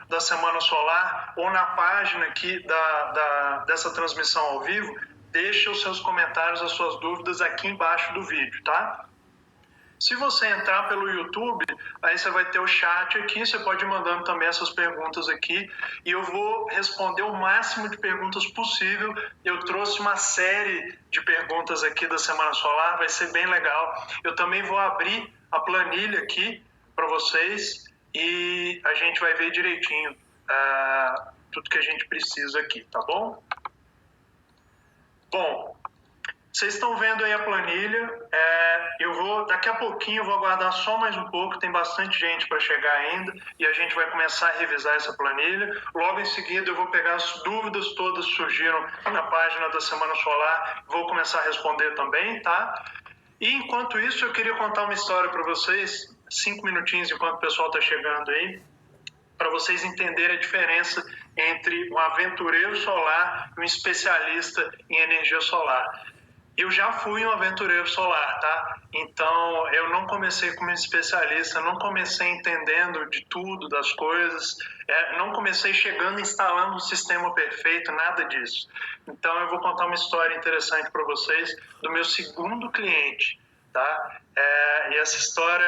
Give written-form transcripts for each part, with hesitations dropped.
da Semana Solar ou na página aqui dessa transmissão ao vivo, deixe os seus comentários, as suas dúvidas aqui embaixo do vídeo, tá? Se você entrar pelo YouTube, aí você vai ter o chat aqui, você pode ir mandando também essas perguntas aqui e eu vou responder o máximo de perguntas possível. Eu trouxe uma série de perguntas aqui da Semana Solar, vai ser bem legal. Eu também vou abrir a planilha aqui para vocês e a gente vai ver direitinho tudo que a gente precisa aqui, tá bom? Bom, vocês estão vendo aí a planilha, daqui a pouquinho eu vou aguardar só mais um pouco, tem bastante gente para chegar ainda e a gente vai começar a revisar essa planilha. Logo em seguida eu vou pegar as dúvidas todas que surgiram na página da Semana Solar, vou começar a responder também, tá? E enquanto isso eu queria contar uma história para vocês, 5 minutinhos enquanto o pessoal está chegando aí, para vocês entenderem a diferença entre um aventureiro solar e um especialista em energia solar. Eu já fui um aventureiro solar, tá? Então, eu não comecei como especialista, não comecei entendendo de tudo, das coisas, não comecei chegando instalando um sistema perfeito, nada disso. Então, eu vou contar uma história interessante para vocês do meu segundo cliente, tá? E essa história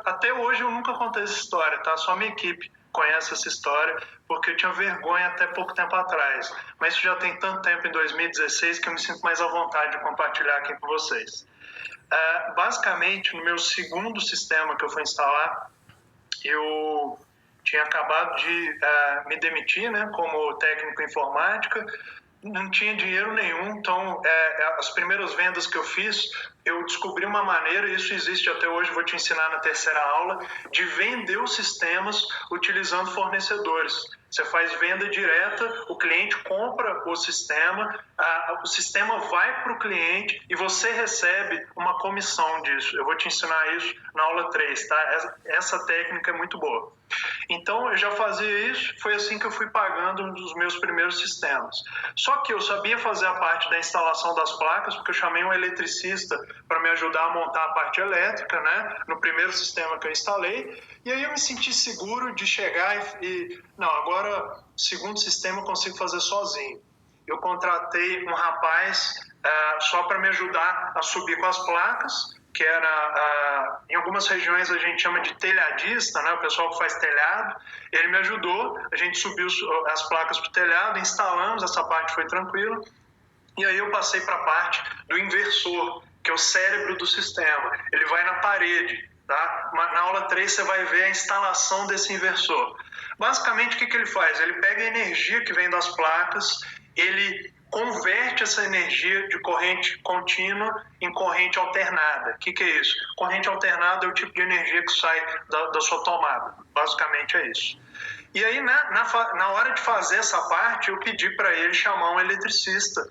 até hoje eu nunca contei essa história, tá? Só minha equipe conhece essa história, porque eu tinha vergonha até pouco tempo atrás. Mas isso já tem tanto tempo, em 2016, que eu me sinto mais à vontade de compartilhar aqui com vocês. Basicamente, no meu segundo sistema que eu fui instalar, eu tinha acabado de me demitir, né, como técnico em informática, não tinha dinheiro nenhum, então as primeiras vendas que eu fiz, eu descobri uma maneira, e isso existe até hoje, vou te ensinar na terceira aula, de vender os sistemas utilizando fornecedores. Você faz venda direta, o cliente compra o sistema vai para o cliente e você recebe uma comissão disso. Eu vou te ensinar isso na aula 3, tá? Essa técnica é muito boa. Então, eu já fazia isso, foi assim que eu fui pagando um dos meus primeiros sistemas. Só que eu sabia fazer a parte da instalação das placas, porque eu chamei um eletricista para me ajudar a montar a parte elétrica, né, no primeiro sistema que eu instalei, e aí eu me senti seguro de chegar não, agora, o segundo sistema eu consigo fazer sozinho. Eu contratei um rapaz só para me ajudar a subir com as placas, que era, em algumas regiões a gente chama de telhadista, né? O pessoal que faz telhado. Ele me ajudou, a gente subiu as placas para o telhado, instalamos, essa parte foi tranquila. E aí eu passei para a parte do inversor, que é o cérebro do sistema. Ele vai na parede, tá? Na aula 3 você vai ver a instalação desse inversor. Basicamente, o que ele faz? Ele pega a energia que vem das placas, ele converte essa energia de corrente contínua em corrente alternada. O que é isso? Corrente alternada é o tipo de energia que sai da sua tomada. Basicamente é isso. E aí, na hora de fazer essa parte, eu pedi para ele chamar um eletricista,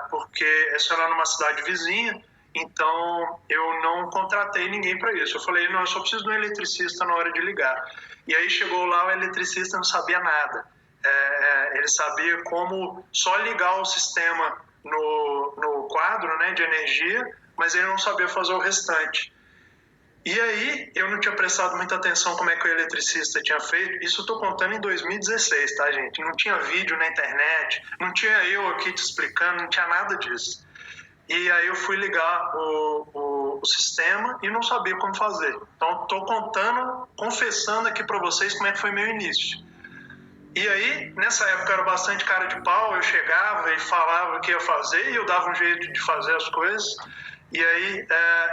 porque essa era numa cidade vizinha, então eu não contratei ninguém para isso. Eu falei, não, eu só preciso de um eletricista na hora de ligar. E aí chegou lá, o eletricista não sabia nada. Ele sabia como só ligar o sistema no quadro, né, de energia, mas ele não sabia fazer o restante. E aí eu não tinha prestado muita atenção como é que o eletricista tinha feito. Isso eu estou contando em 2016, tá, gente? Não tinha vídeo na internet, não tinha eu aqui te explicando, não tinha nada disso. E aí eu fui ligar o sistema e não sabia como fazer. Então estou confessando aqui para vocês como é que foi meu início. E aí, nessa época eu era bastante cara de pau, eu chegava e falava o que ia fazer e eu dava um jeito de fazer as coisas. E aí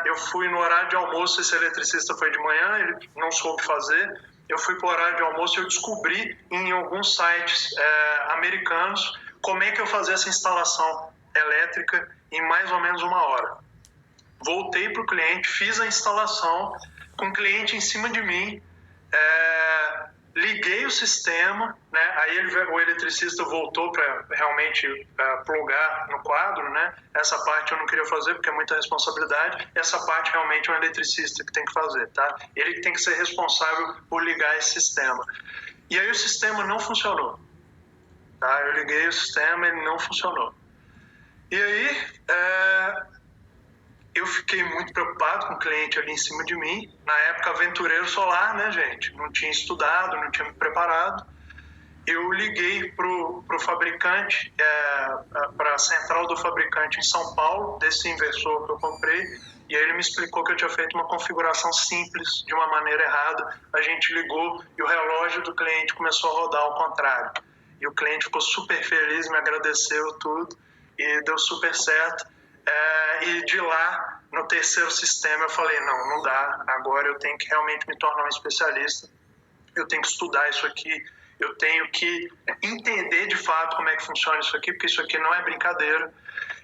eu fui no horário de almoço, esse eletricista foi de manhã, ele não soube fazer. Eu fui para o horário de almoço e eu descobri em alguns sites americanos como é que eu fazia essa instalação elétrica em mais ou menos 1 hora. Voltei para o cliente, fiz a instalação com o cliente em cima de mim, liguei o sistema, né? Aí o eletricista voltou para realmente plugar no quadro, né? Essa parte eu não queria fazer porque é muita responsabilidade. Essa parte realmente é um eletricista que tem que fazer, tá? Ele que tem que ser responsável por ligar esse sistema. E aí o sistema não funcionou, tá? Eu liguei o sistema, ele não funcionou. E aí eu fiquei muito preocupado com o cliente ali em cima de mim. Na época, aventureiro solar, né, gente? Não tinha estudado, não tinha me preparado. Eu liguei para o fabricante, para a central do fabricante em São Paulo, desse inversor que eu comprei, e aí ele me explicou que eu tinha feito uma configuração simples, de uma maneira errada. A gente ligou e o relógio do cliente começou a rodar ao contrário. E o cliente ficou super feliz, me agradeceu tudo, e deu super certo. E de lá, no terceiro sistema, eu falei, não dá, agora eu tenho que realmente me tornar um especialista, eu tenho que estudar isso aqui, eu tenho que entender de fato como é que funciona isso aqui, porque isso aqui não é brincadeira.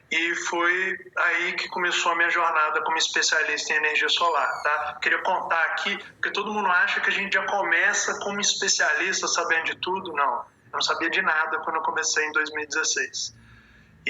E foi aí que começou a minha jornada como especialista em energia solar, tá? Queria contar aqui, porque todo mundo acha que a gente já começa como especialista sabendo de tudo. Não, eu não sabia de nada quando eu comecei em 2016.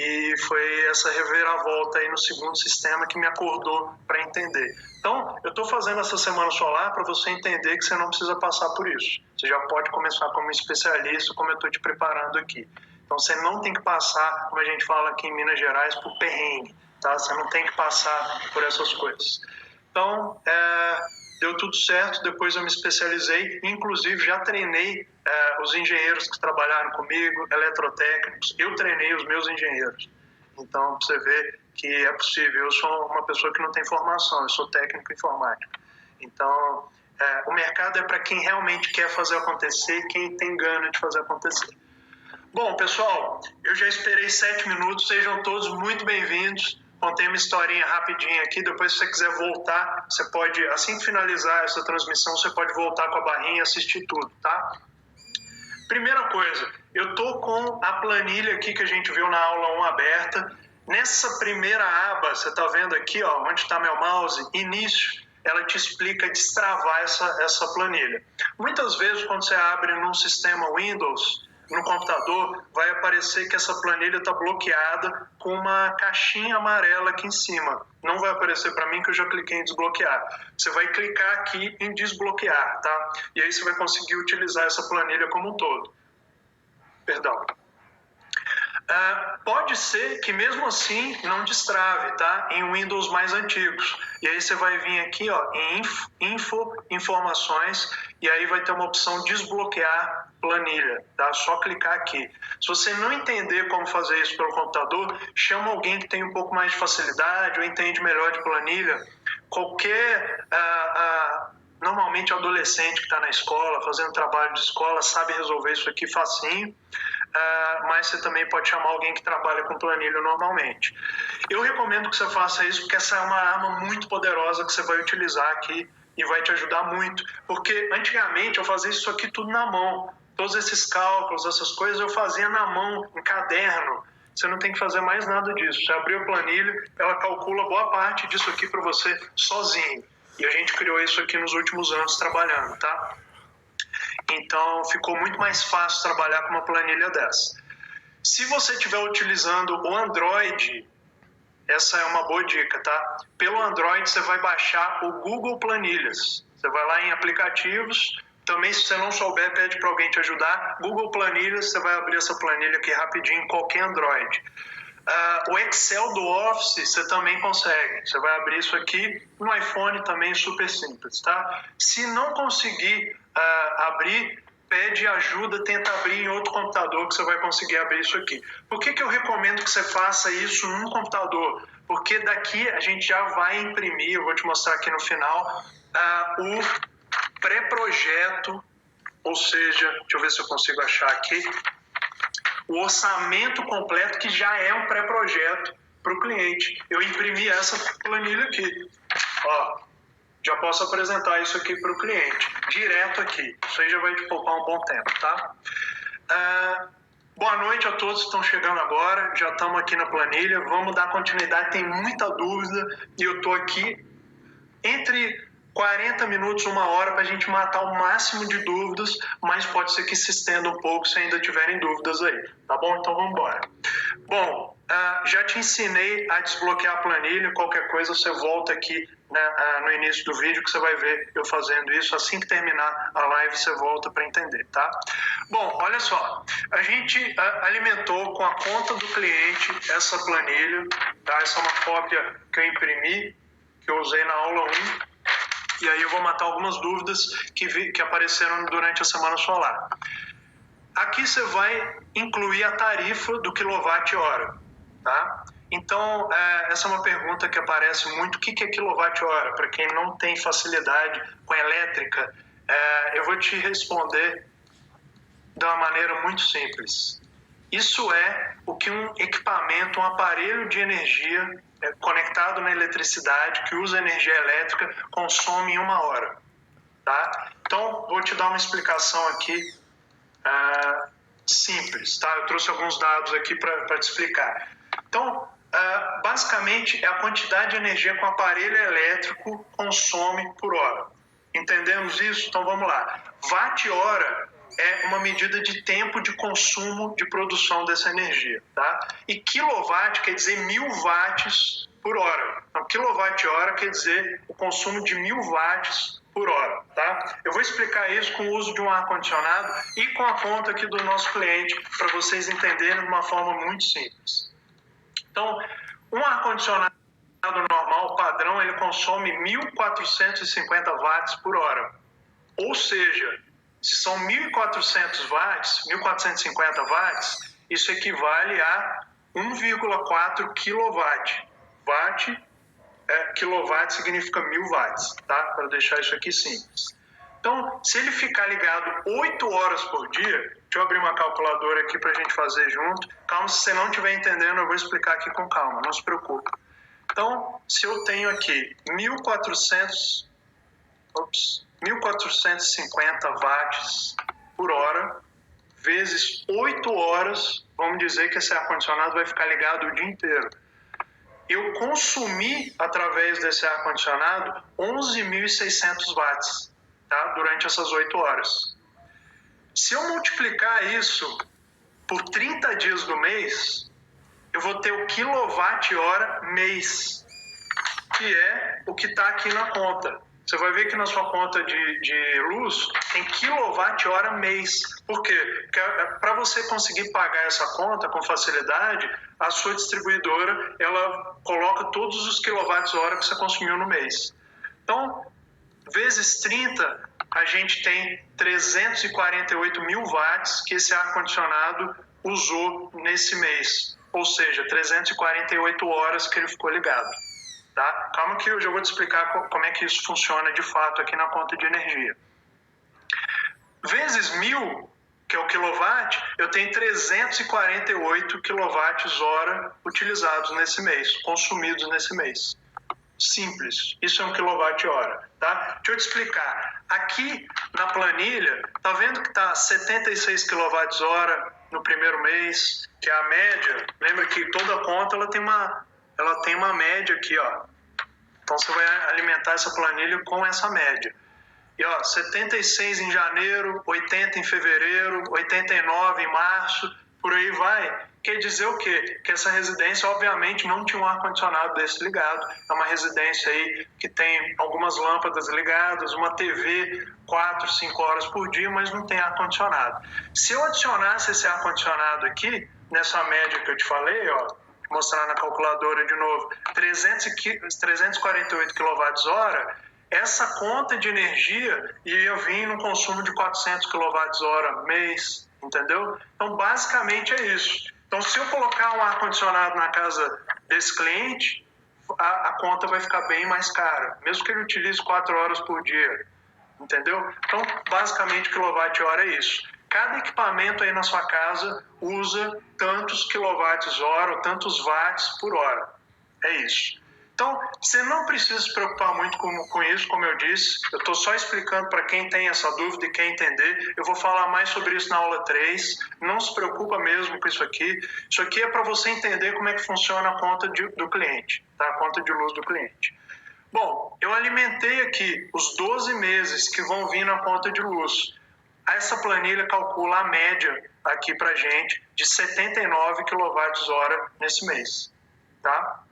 E foi essa reviravolta aí no segundo sistema que me acordou para entender. Então, eu estou fazendo essa semana solar para você entender que você não precisa passar por isso. Você já pode começar como especialista, como eu estou te preparando aqui. Então, você não tem que passar, como a gente fala aqui em Minas Gerais, por perrengue, tá? Você não tem que passar por essas coisas. Então, deu tudo certo, depois eu me especializei, inclusive já treinei os engenheiros que trabalharam comigo, eletrotécnicos, eu treinei os meus engenheiros. Então, você vê que é possível. Eu sou uma pessoa que não tem formação, eu sou técnico informático. Então, o mercado é para quem realmente quer fazer acontecer, quem tem gana de fazer acontecer. Bom, pessoal, eu já esperei 7 minutos, sejam todos muito bem-vindos. Contei uma historinha rapidinha aqui, depois se você quiser voltar, você pode, assim que finalizar essa transmissão, você pode voltar com a barrinha e assistir tudo, tá? Primeira coisa, eu tô com a planilha aqui que a gente viu na aula 1 aberta. Nessa primeira aba, você tá vendo aqui, ó, onde está meu mouse, início, ela te explica destravar essa planilha. Muitas vezes, quando você abre num sistema Windows, no computador, vai aparecer que essa planilha está bloqueada com uma caixinha amarela aqui em cima. Não vai aparecer para mim que eu já cliquei em desbloquear. Você vai clicar aqui em desbloquear, tá? E aí você vai conseguir utilizar essa planilha como um todo. Perdão. Pode ser que mesmo assim não destrave, tá? Em Windows mais antigos. E aí você vai vir aqui, ó, em Info, Informações, e aí vai ter uma opção Desbloquear Planilha, tá? Só clicar aqui. Se você não entender como fazer isso pelo computador, chama alguém que tem um pouco mais de facilidade ou entende melhor de planilha. Qualquer... normalmente adolescente que está na escola, fazendo trabalho de escola, sabe resolver isso aqui facinho. Mas você também pode chamar alguém que trabalha com planilha normalmente. Eu recomendo que você faça isso porque essa é uma arma muito poderosa que você vai utilizar aqui e vai te ajudar muito, porque antigamente eu fazia isso aqui tudo na mão, todos esses cálculos, essas coisas eu fazia na mão, em caderno. Você não tem que fazer mais nada disso. Você abriu a planilha, ela calcula boa parte disso aqui para você sozinho. E a gente criou isso aqui nos últimos anos trabalhando, tá? Então, ficou muito mais fácil trabalhar com uma planilha dessa. Se você estiver utilizando o Android, essa é uma boa dica, tá? Pelo Android, você vai baixar o Google Planilhas. Você vai lá em aplicativos. Também, se você não souber, pede para alguém te ajudar. Google Planilhas, você vai abrir essa planilha aqui rapidinho em qualquer Android. O Excel do Office você também consegue. Você vai abrir isso aqui no iPhone também, super simples, tá? Se não conseguir abrir, pede ajuda, tenta abrir em outro computador que você vai conseguir abrir isso aqui. Por que eu recomendo que você faça isso num computador? Porque daqui a gente já vai imprimir, eu vou te mostrar aqui no final, o pré-projeto, ou seja, deixa eu ver se eu consigo achar aqui, o orçamento completo que já é um pré-projeto para o cliente. Eu imprimi essa planilha aqui. Ó, já posso apresentar isso aqui para o cliente, direto aqui. Isso aí já vai te poupar um bom tempo, tá? Boa noite a todos que estão chegando agora. Já estamos aqui na planilha. Vamos dar continuidade. Tem muita dúvida e eu estou aqui entre 40 minutos, 1 hora, para a gente matar o máximo de dúvidas, mas pode ser que se estenda um pouco se ainda tiverem dúvidas aí, tá bom? Então vamos embora. Bom, já te ensinei a desbloquear a planilha, qualquer coisa você volta aqui né, no início do vídeo, que você vai ver eu fazendo isso. Assim que terminar a live, você volta para entender, tá? Bom, olha só, a gente alimentou com a conta do cliente essa planilha, tá? Essa é uma cópia que eu imprimi, que eu usei na aula 1, e aí eu vou matar algumas dúvidas que apareceram durante a semana solar. Aqui você vai incluir a tarifa do quilowatt-hora, tá? Então, essa é uma pergunta que aparece muito. O que é quilowatt-hora? Para quem não tem facilidade com elétrica, eu vou te responder de uma maneira muito simples. Isso é o que um equipamento, um aparelho de energia conectado na eletricidade, que usa energia elétrica, consome em 1 hora, tá? Então, vou te dar uma explicação aqui simples, tá? Eu trouxe alguns dados aqui para te explicar. Então, basicamente, é a quantidade de energia que um aparelho elétrico consome por hora. Entendemos isso? Então, vamos lá. Watt-hora é uma medida de tempo de consumo de produção dessa energia, tá? E quilowatt quer dizer 1000 watts por hora. Então, quilowatt-hora quer dizer o consumo de 1000 watts por hora, tá? Eu vou explicar isso com o uso de um ar-condicionado e com a conta aqui do nosso cliente, para vocês entenderem de uma forma muito simples. Então, um ar-condicionado normal, padrão, ele consome 1.450 watts por hora. Ou seja, se são 1.400 watts, 1.450 watts, isso equivale a 1,4 kW. Kilowatt significa 1000 watts, tá? Para deixar isso aqui simples. Então, se ele ficar ligado 8 horas por dia, deixa eu abrir uma calculadora aqui para a gente fazer junto. Calma, se você não estiver entendendo, eu vou explicar aqui com calma, não se preocupe. Então, se eu tenho aqui 1.450 watts por hora, vezes 8 horas, vamos dizer que esse ar-condicionado vai ficar ligado o dia inteiro. Eu consumi, através desse ar-condicionado, 11.600 watts, tá? Durante essas 8 horas. Se eu multiplicar isso por 30 dias do mês, eu vou ter o quilowatt-hora mês, que é o que está aqui na conta. Você vai ver que na sua conta de luz tem quilowatt-hora mês. Por quê? Porque para você conseguir pagar essa conta com facilidade, a sua distribuidora ela coloca todos os quilowatts-hora que você consumiu no mês. Então, vezes 30, a gente tem 348 mil watts que esse ar-condicionado usou nesse mês. Ou seja, 348 horas que ele ficou ligado. Tá? Calma que eu já vou te explicar como é que isso funciona de fato aqui na conta de energia. Vezes 1000, que é o quilowatt, eu tenho 348 quilowatts-hora utilizados nesse mês, consumidos nesse mês. Simples, isso é um quilowatt-hora, tá? Deixa eu te explicar. Aqui na planilha, tá vendo que tá 76 quilowatts-hora no primeiro mês, que é a média. Lembra que toda conta ela tem uma média aqui, ó. Então você vai alimentar essa planilha com essa média. E ó, 76 em janeiro, 80 em fevereiro, 89 em março, por aí vai. Quer dizer o quê? Que essa residência, obviamente, não tinha um ar-condicionado desse ligado. É uma residência aí que tem algumas lâmpadas ligadas, uma TV 4, 5 horas por dia, mas não tem ar-condicionado. Se eu adicionasse esse ar-condicionado aqui, nessa média que eu te falei, ó, mostrar na calculadora de novo, 348 kWh, essa conta de energia ia vir no consumo de 400 kWh mês, entendeu? Então, basicamente é isso. Então, se eu colocar um ar-condicionado na casa desse cliente, a conta vai ficar bem mais cara, mesmo que ele utilize 4 horas por dia, entendeu? Então, basicamente, quilowatt-hora é isso. Cada equipamento aí na sua casa usa tantos quilowatts-hora ou tantos watts por hora. É isso. Então, você não precisa se preocupar muito com isso, como eu disse. Eu estou só explicando para quem tem essa dúvida e quer entender. Eu vou falar mais sobre isso na aula 3. Não se preocupa mesmo com isso aqui. Isso aqui é para você entender como é que funciona a conta do cliente, tá? A conta de luz do cliente. Bom, eu alimentei aqui os 12 meses que vão vir na conta de luz. Essa planilha calcula a média aqui para gente de 79 kWh nesse mês, tá?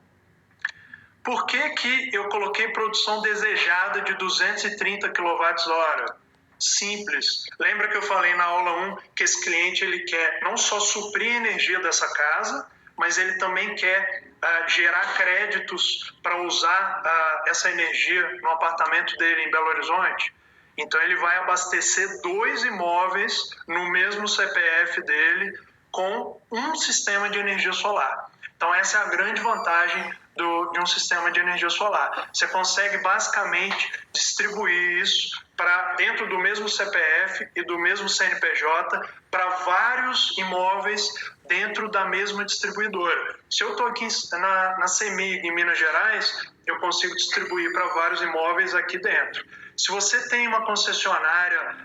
Por que eu coloquei produção desejada de 230 kWh? Simples. Lembra que eu falei na aula 1 que esse cliente ele quer não só suprir a energia dessa casa, mas ele também quer gerar créditos para usar essa energia no apartamento dele em Belo Horizonte? Então ele vai abastecer 2 imóveis no mesmo CPF dele com um sistema de energia solar. Então essa é a grande vantagem de um sistema de energia solar. Você consegue basicamente distribuir isso para dentro do mesmo CPF e do mesmo CNPJ para vários imóveis dentro da mesma distribuidora. Se eu estou aqui na CEMIG, em Minas Gerais, eu consigo distribuir para vários imóveis aqui dentro. Se você tem uma concessionária,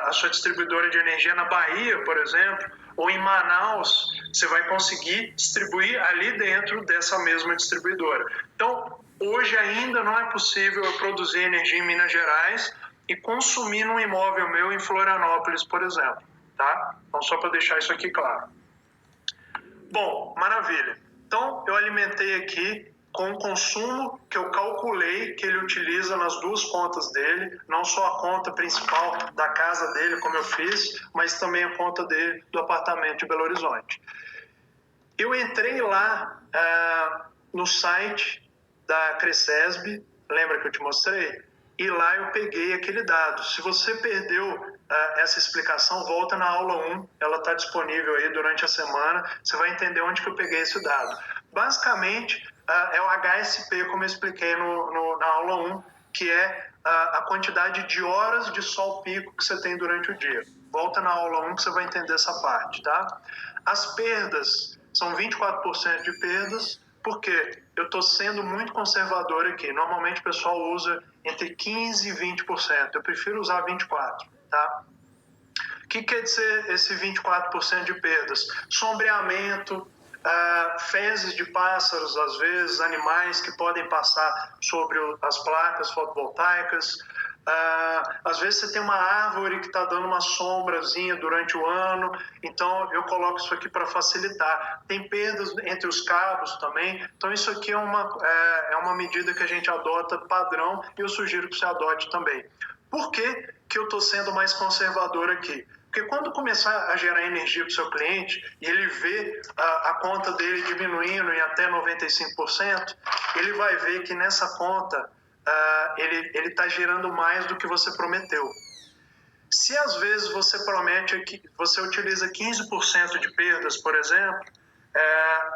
a sua distribuidora de energia na Bahia, por exemplo, ou em Manaus, você vai conseguir distribuir ali dentro dessa mesma distribuidora. Então, hoje ainda não é possível eu produzir energia em Minas Gerais e consumir num imóvel meu em Florianópolis, por exemplo, tá? Então, só para deixar isso aqui claro. Bom, maravilha. Então, eu alimentei aqui com o consumo que eu calculei que ele utiliza nas 2 contas dele, não só a conta principal da casa dele, como eu fiz, mas também a conta dele do apartamento de Belo Horizonte. Eu entrei lá no site da Cresesb, lembra que eu te mostrei? E lá eu peguei aquele dado. Se você perdeu essa explicação, volta na aula 1, ela está disponível aí durante a semana, você vai entender onde que eu peguei esse dado. Basicamente, é o HSP, como eu expliquei na aula 1, que é a quantidade de horas de sol pico que você tem durante o dia. Volta na aula 1 que você vai entender essa parte, tá? As perdas são 24% de perdas, porque eu estou sendo muito conservador aqui. Normalmente o pessoal usa entre 15% e 20%. Eu prefiro usar 24%, tá? O que quer dizer esse 24% de perdas? Sombreamento, fezes de pássaros, às vezes, animais que podem passar sobre as placas fotovoltaicas. Às vezes você tem uma árvore que está dando uma sombrazinha durante o ano, então eu coloco isso aqui para facilitar. Tem perdas entre os cabos também, então isso aqui é uma medida que a gente adota padrão e eu sugiro que você adote também. Por que eu estou sendo mais conservador aqui? Porque quando começar a gerar energia para o seu cliente e ele vê a conta dele diminuindo em até 95%, ele vai ver que nessa conta ele está gerando mais do que você prometeu. Se às vezes você promete que você utiliza 15% de perdas, por exemplo,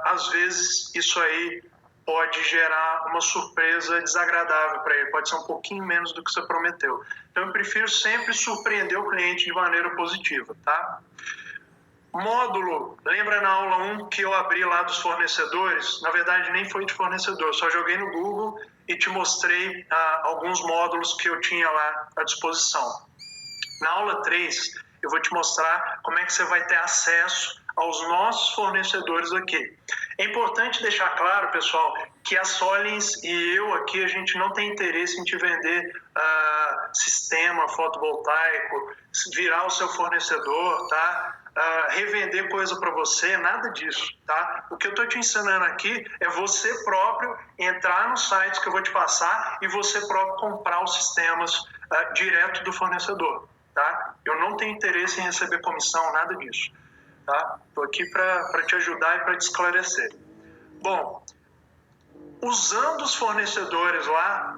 às vezes isso aí pode gerar uma surpresa desagradável para ele, pode ser um pouquinho menos do que você prometeu. Então eu prefiro sempre surpreender o cliente de maneira positiva, tá? Módulo, lembra na aula 1 que eu abri lá dos fornecedores? Na verdade nem foi de fornecedor, só joguei no Google e te mostrei alguns módulos que eu tinha lá à disposição. Na aula 3 eu vou te mostrar como é que você vai ter acesso aos nossos fornecedores aqui. É importante deixar claro, pessoal, que a Solins e eu aqui, a gente não tem interesse em te vender sistema fotovoltaico, virar o seu fornecedor, tá? Revender coisa para você, nada disso, tá? O que eu estou te ensinando aqui é você próprio entrar nos sites que eu vou te passar e você próprio comprar os sistemas direto do fornecedor, tá? Eu não tenho interesse em receber comissão, nada disso. Tá? Estou aqui para te ajudar e para te esclarecer. Bom, usando os fornecedores lá,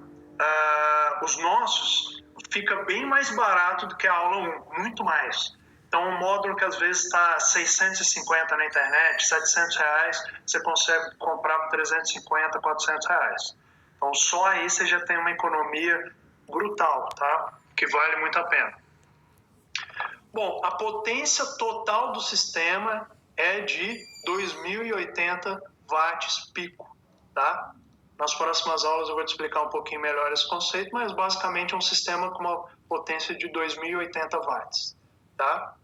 os nossos, fica bem mais barato do que a aula 1, muito mais. Então, um módulo que às vezes está 650 na internet, R$700, você consegue comprar por 350, R$400. Então, só aí você já tem uma economia brutal, tá? Que vale muito a pena. Bom, a potência total do sistema é de 2080 watts pico, tá? Nas próximas aulas eu vou te explicar um pouquinho melhor esse conceito, mas basicamente é um sistema com uma potência de 2080 watts, tá?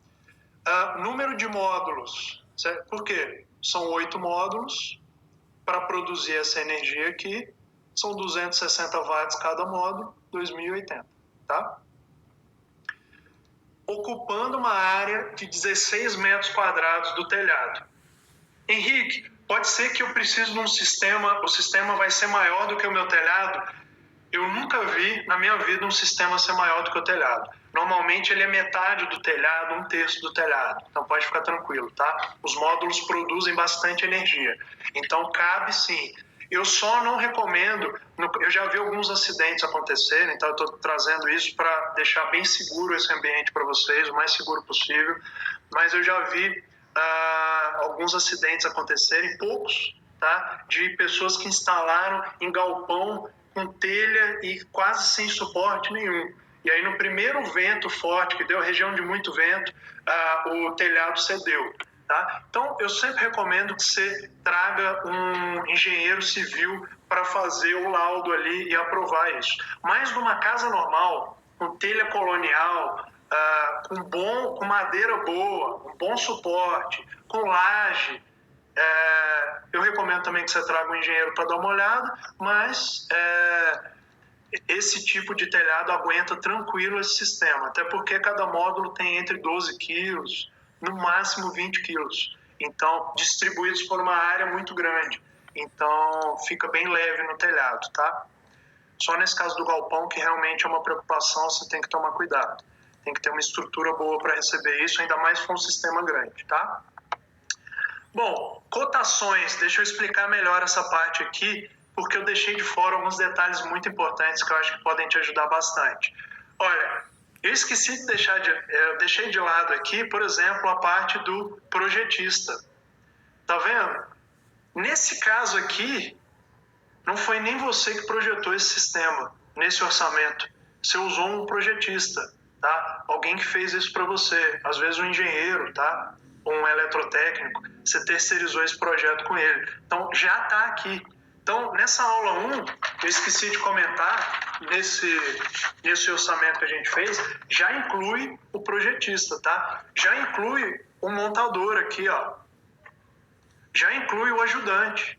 Número de módulos, certo? Por quê? São 8 módulos para produzir essa energia aqui, são 260 watts cada módulo, 2080, tá? Ocupando uma área de 16 metros quadrados do telhado. Henrique, Pode ser que eu precise de um sistema, o sistema vai ser maior do que o meu telhado. Eu nunca vi na minha vida um sistema ser maior do que o telhado. Normalmente ele é metade do telhado, um terço do telhado. Então pode ficar tranquilo, tá? Os módulos produzem bastante energia. Então cabe sim. Eu só não recomendo, eu já vi alguns acidentes acontecerem, então eu estou trazendo isso para deixar bem seguro esse ambiente para vocês, o mais seguro possível. Mas eu já vi alguns acidentes acontecerem, poucos, tá? De pessoas que instalaram em galpão com telha e quase sem suporte nenhum. E aí no primeiro vento forte que deu, região de muito vento, o telhado cedeu. Tá? Então eu sempre recomendo que você traga um engenheiro civil para fazer o laudo ali e aprovar isso. Mas numa casa normal, com telha colonial, com madeira boa, com bom suporte, com laje, eu recomendo também que você traga um engenheiro para dar uma olhada, mas esse tipo de telhado aguenta tranquilo esse sistema, até porque cada módulo tem entre 12 quilos, no máximo 20 quilos. Então, distribuídos por uma área muito grande. Então, fica bem leve no telhado, tá? Só nesse caso do galpão, que realmente é uma preocupação, você tem que tomar cuidado. Tem que ter uma estrutura boa para receber isso, ainda mais se for um sistema grande, tá? Bom, cotações. Deixa eu explicar melhor essa parte aqui, porque eu deixei de fora alguns detalhes muito importantes que eu acho que podem te ajudar bastante. Olha, eu esqueci de eu deixei de lado aqui, por exemplo, a parte do projetista. Tá vendo? Nesse caso aqui, não foi nem você que projetou esse sistema, nesse orçamento. Você usou um projetista, tá? Alguém que fez isso para você, às vezes um engenheiro, tá? Ou um eletrotécnico. Você terceirizou esse projeto com ele. Então, já está aqui. Então, nessa aula 1, eu esqueci de comentar, nesse orçamento que a gente fez, já inclui o projetista, tá? Já inclui o montador aqui, ó. Já inclui o ajudante.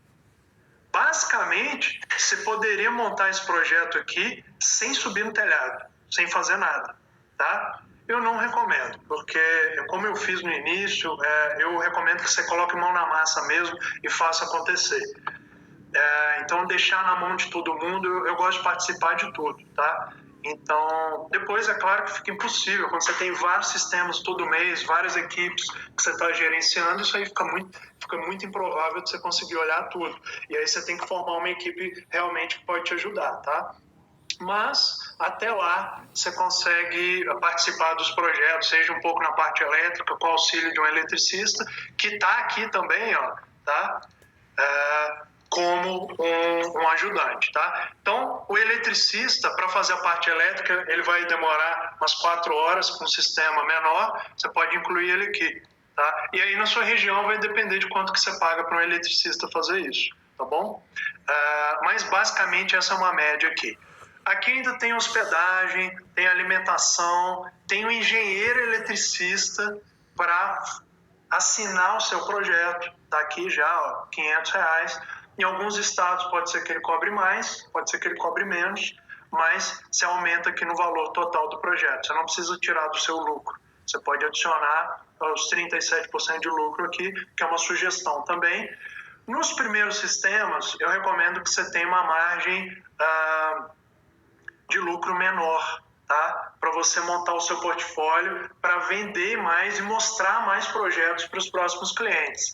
Basicamente, você poderia montar esse projeto aqui sem subir no telhado, sem fazer nada, tá? Eu não recomendo, porque como eu fiz no início, eu recomendo que você coloque mão na massa mesmo e faça acontecer. Então, deixar na mão de todo mundo, eu gosto de participar de tudo, tá? Então, depois é claro que fica impossível, quando você tem vários sistemas todo mês, várias equipes que você está gerenciando, isso aí fica muito improvável de você conseguir olhar tudo. E aí você tem que formar uma equipe realmente que pode te ajudar, tá? Mas, até lá, você consegue participar dos projetos, seja um pouco na parte elétrica, com o auxílio de um eletricista, que está aqui também, ó, tá? Como um ajudante, tá? Então, o eletricista, para fazer a parte elétrica, ele vai demorar umas 4 horas com um sistema menor, você pode incluir ele aqui, tá? E aí, na sua região, vai depender de quanto que você paga para um eletricista fazer isso, tá bom? Mas, basicamente, essa é uma média aqui. Aqui ainda tem hospedagem, tem alimentação, tem o engenheiro eletricista para assinar o seu projeto, tá aqui já, ó, R$500. Em alguns estados pode ser que ele cobre mais, pode ser que ele cobre menos, mas você aumenta aqui no valor total do projeto. Você não precisa tirar do seu lucro. Você pode adicionar os 37% de lucro aqui, que é uma sugestão também. Nos primeiros sistemas, eu recomendo que você tenha uma margem de lucro menor, tá? Para você montar o seu portfólio, para vender mais e mostrar mais projetos para os próximos clientes.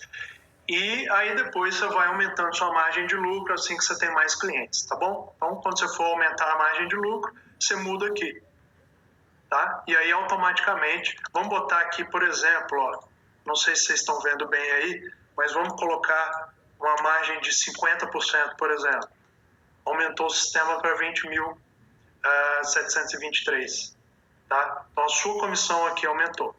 E aí depois você vai aumentando sua margem de lucro assim que você tem mais clientes, tá bom? Então, quando você for aumentar a margem de lucro, você muda aqui, tá? E aí automaticamente, vamos botar aqui, por exemplo, ó, não sei se vocês estão vendo bem aí, mas vamos colocar uma margem de 50%, por exemplo. Aumentou o sistema para 20.723, tá? Então, a sua comissão aqui aumentou.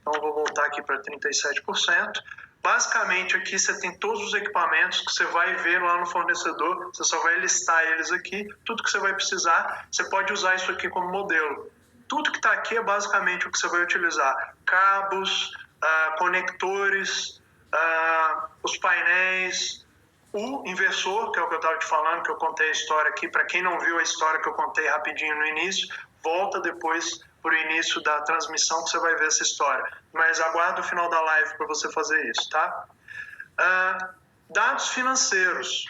Então, eu vou voltar aqui para 37%. Basicamente, aqui você tem todos os equipamentos que você vai ver lá no fornecedor, você só vai listar eles aqui, tudo que você vai precisar, você pode usar isso aqui como modelo. Tudo que está aqui é basicamente o que você vai utilizar. Cabos, conectores, os painéis, o inversor, que é o que eu estava te falando, que eu contei a história aqui. Para quem não viu a história que eu contei rapidinho no início, volta depois para o início da transmissão que você vai ver essa história. Mas aguarda o final da live para você fazer isso, tá? dados financeiros.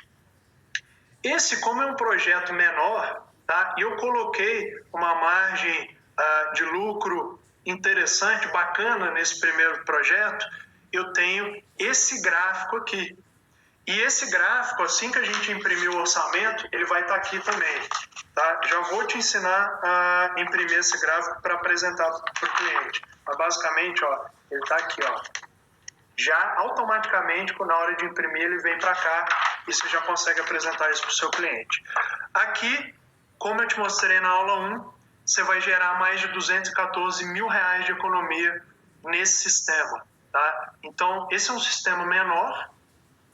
Esse, como é um projeto menor, tá? Eu coloquei uma margem de lucro interessante, bacana nesse primeiro projeto. Eu tenho esse gráfico aqui. E esse gráfico, assim que a gente imprimir o orçamento, ele vai estar aqui também. Tá? Já vou te ensinar a imprimir esse gráfico para apresentar para o cliente. Mas basicamente, ó, ele está aqui. Ó. Já automaticamente, na hora de imprimir, ele vem para cá e você já consegue apresentar isso para o seu cliente. Aqui, como eu te mostrei na aula 1, você vai gerar mais de R$214 mil de economia nesse sistema. Tá? Então, esse é um sistema menor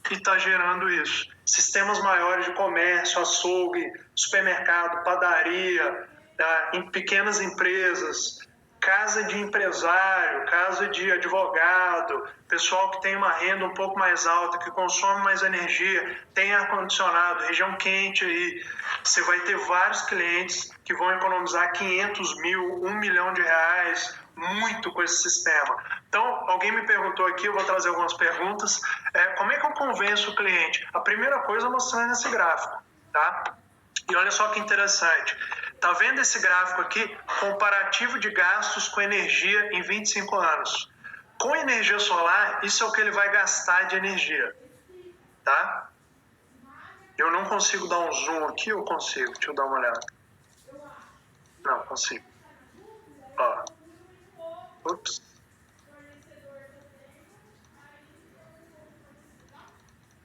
que está gerando isso. Sistemas maiores de comércio, açougue, supermercado, padaria, em pequenas empresas, casa de empresário, casa de advogado, pessoal que tem uma renda um pouco mais alta, que consome mais energia, tem ar-condicionado, região quente aí. Você vai ter vários clientes que vão economizar 500 mil, R$1 milhão, muito com esse sistema. Então, alguém me perguntou aqui, eu vou trazer algumas perguntas. Como é que eu convenço o cliente? A primeira coisa é mostrando esse gráfico, tá? E olha só que interessante. Tá vendo esse gráfico aqui? Comparativo de gastos com energia em 25 anos. Com energia solar, isso é o que ele vai gastar de energia, tá? Eu não consigo dar um zoom aqui, ou consigo? Deixa eu dar uma olhada. Não, consigo. Ó. Ups.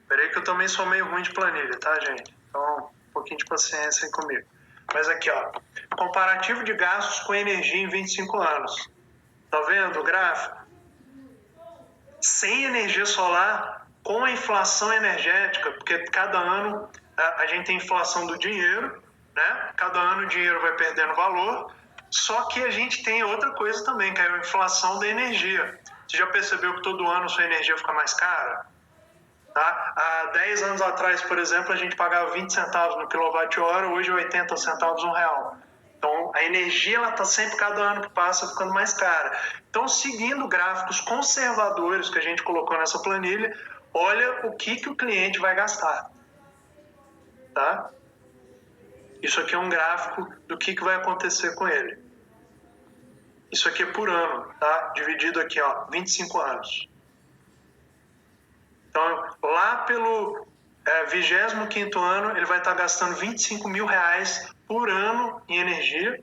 Peraí que eu também sou meio ruim de planilha, tá, gente? Então, um pouquinho de paciência aí comigo. Mas aqui, ó. Comparativo de gastos com energia em 25 anos. Tá vendo o gráfico? Sem energia solar, com a inflação energética, porque cada ano a gente tem inflação do dinheiro, né? Cada ano o dinheiro vai perdendo valor, só que a gente tem outra coisa também, que é a inflação da energia. Você já percebeu que todo ano a sua energia fica mais cara? Tá? Há 10 anos atrás, por exemplo, a gente pagava 20 centavos no quilowatt-hora, hoje é 80 centavos, R$1. Então, a energia está sempre, cada ano que passa, ficando mais cara. Então, seguindo gráficos conservadores que a gente colocou nessa planilha, olha o que o cliente vai gastar. Tá? Isso aqui é um gráfico do que vai acontecer com ele. Isso aqui é por ano, tá? Dividido aqui, ó, 25 anos. Então, lá pelo 25º ano, ele vai estar gastando R$25 mil por ano em energia.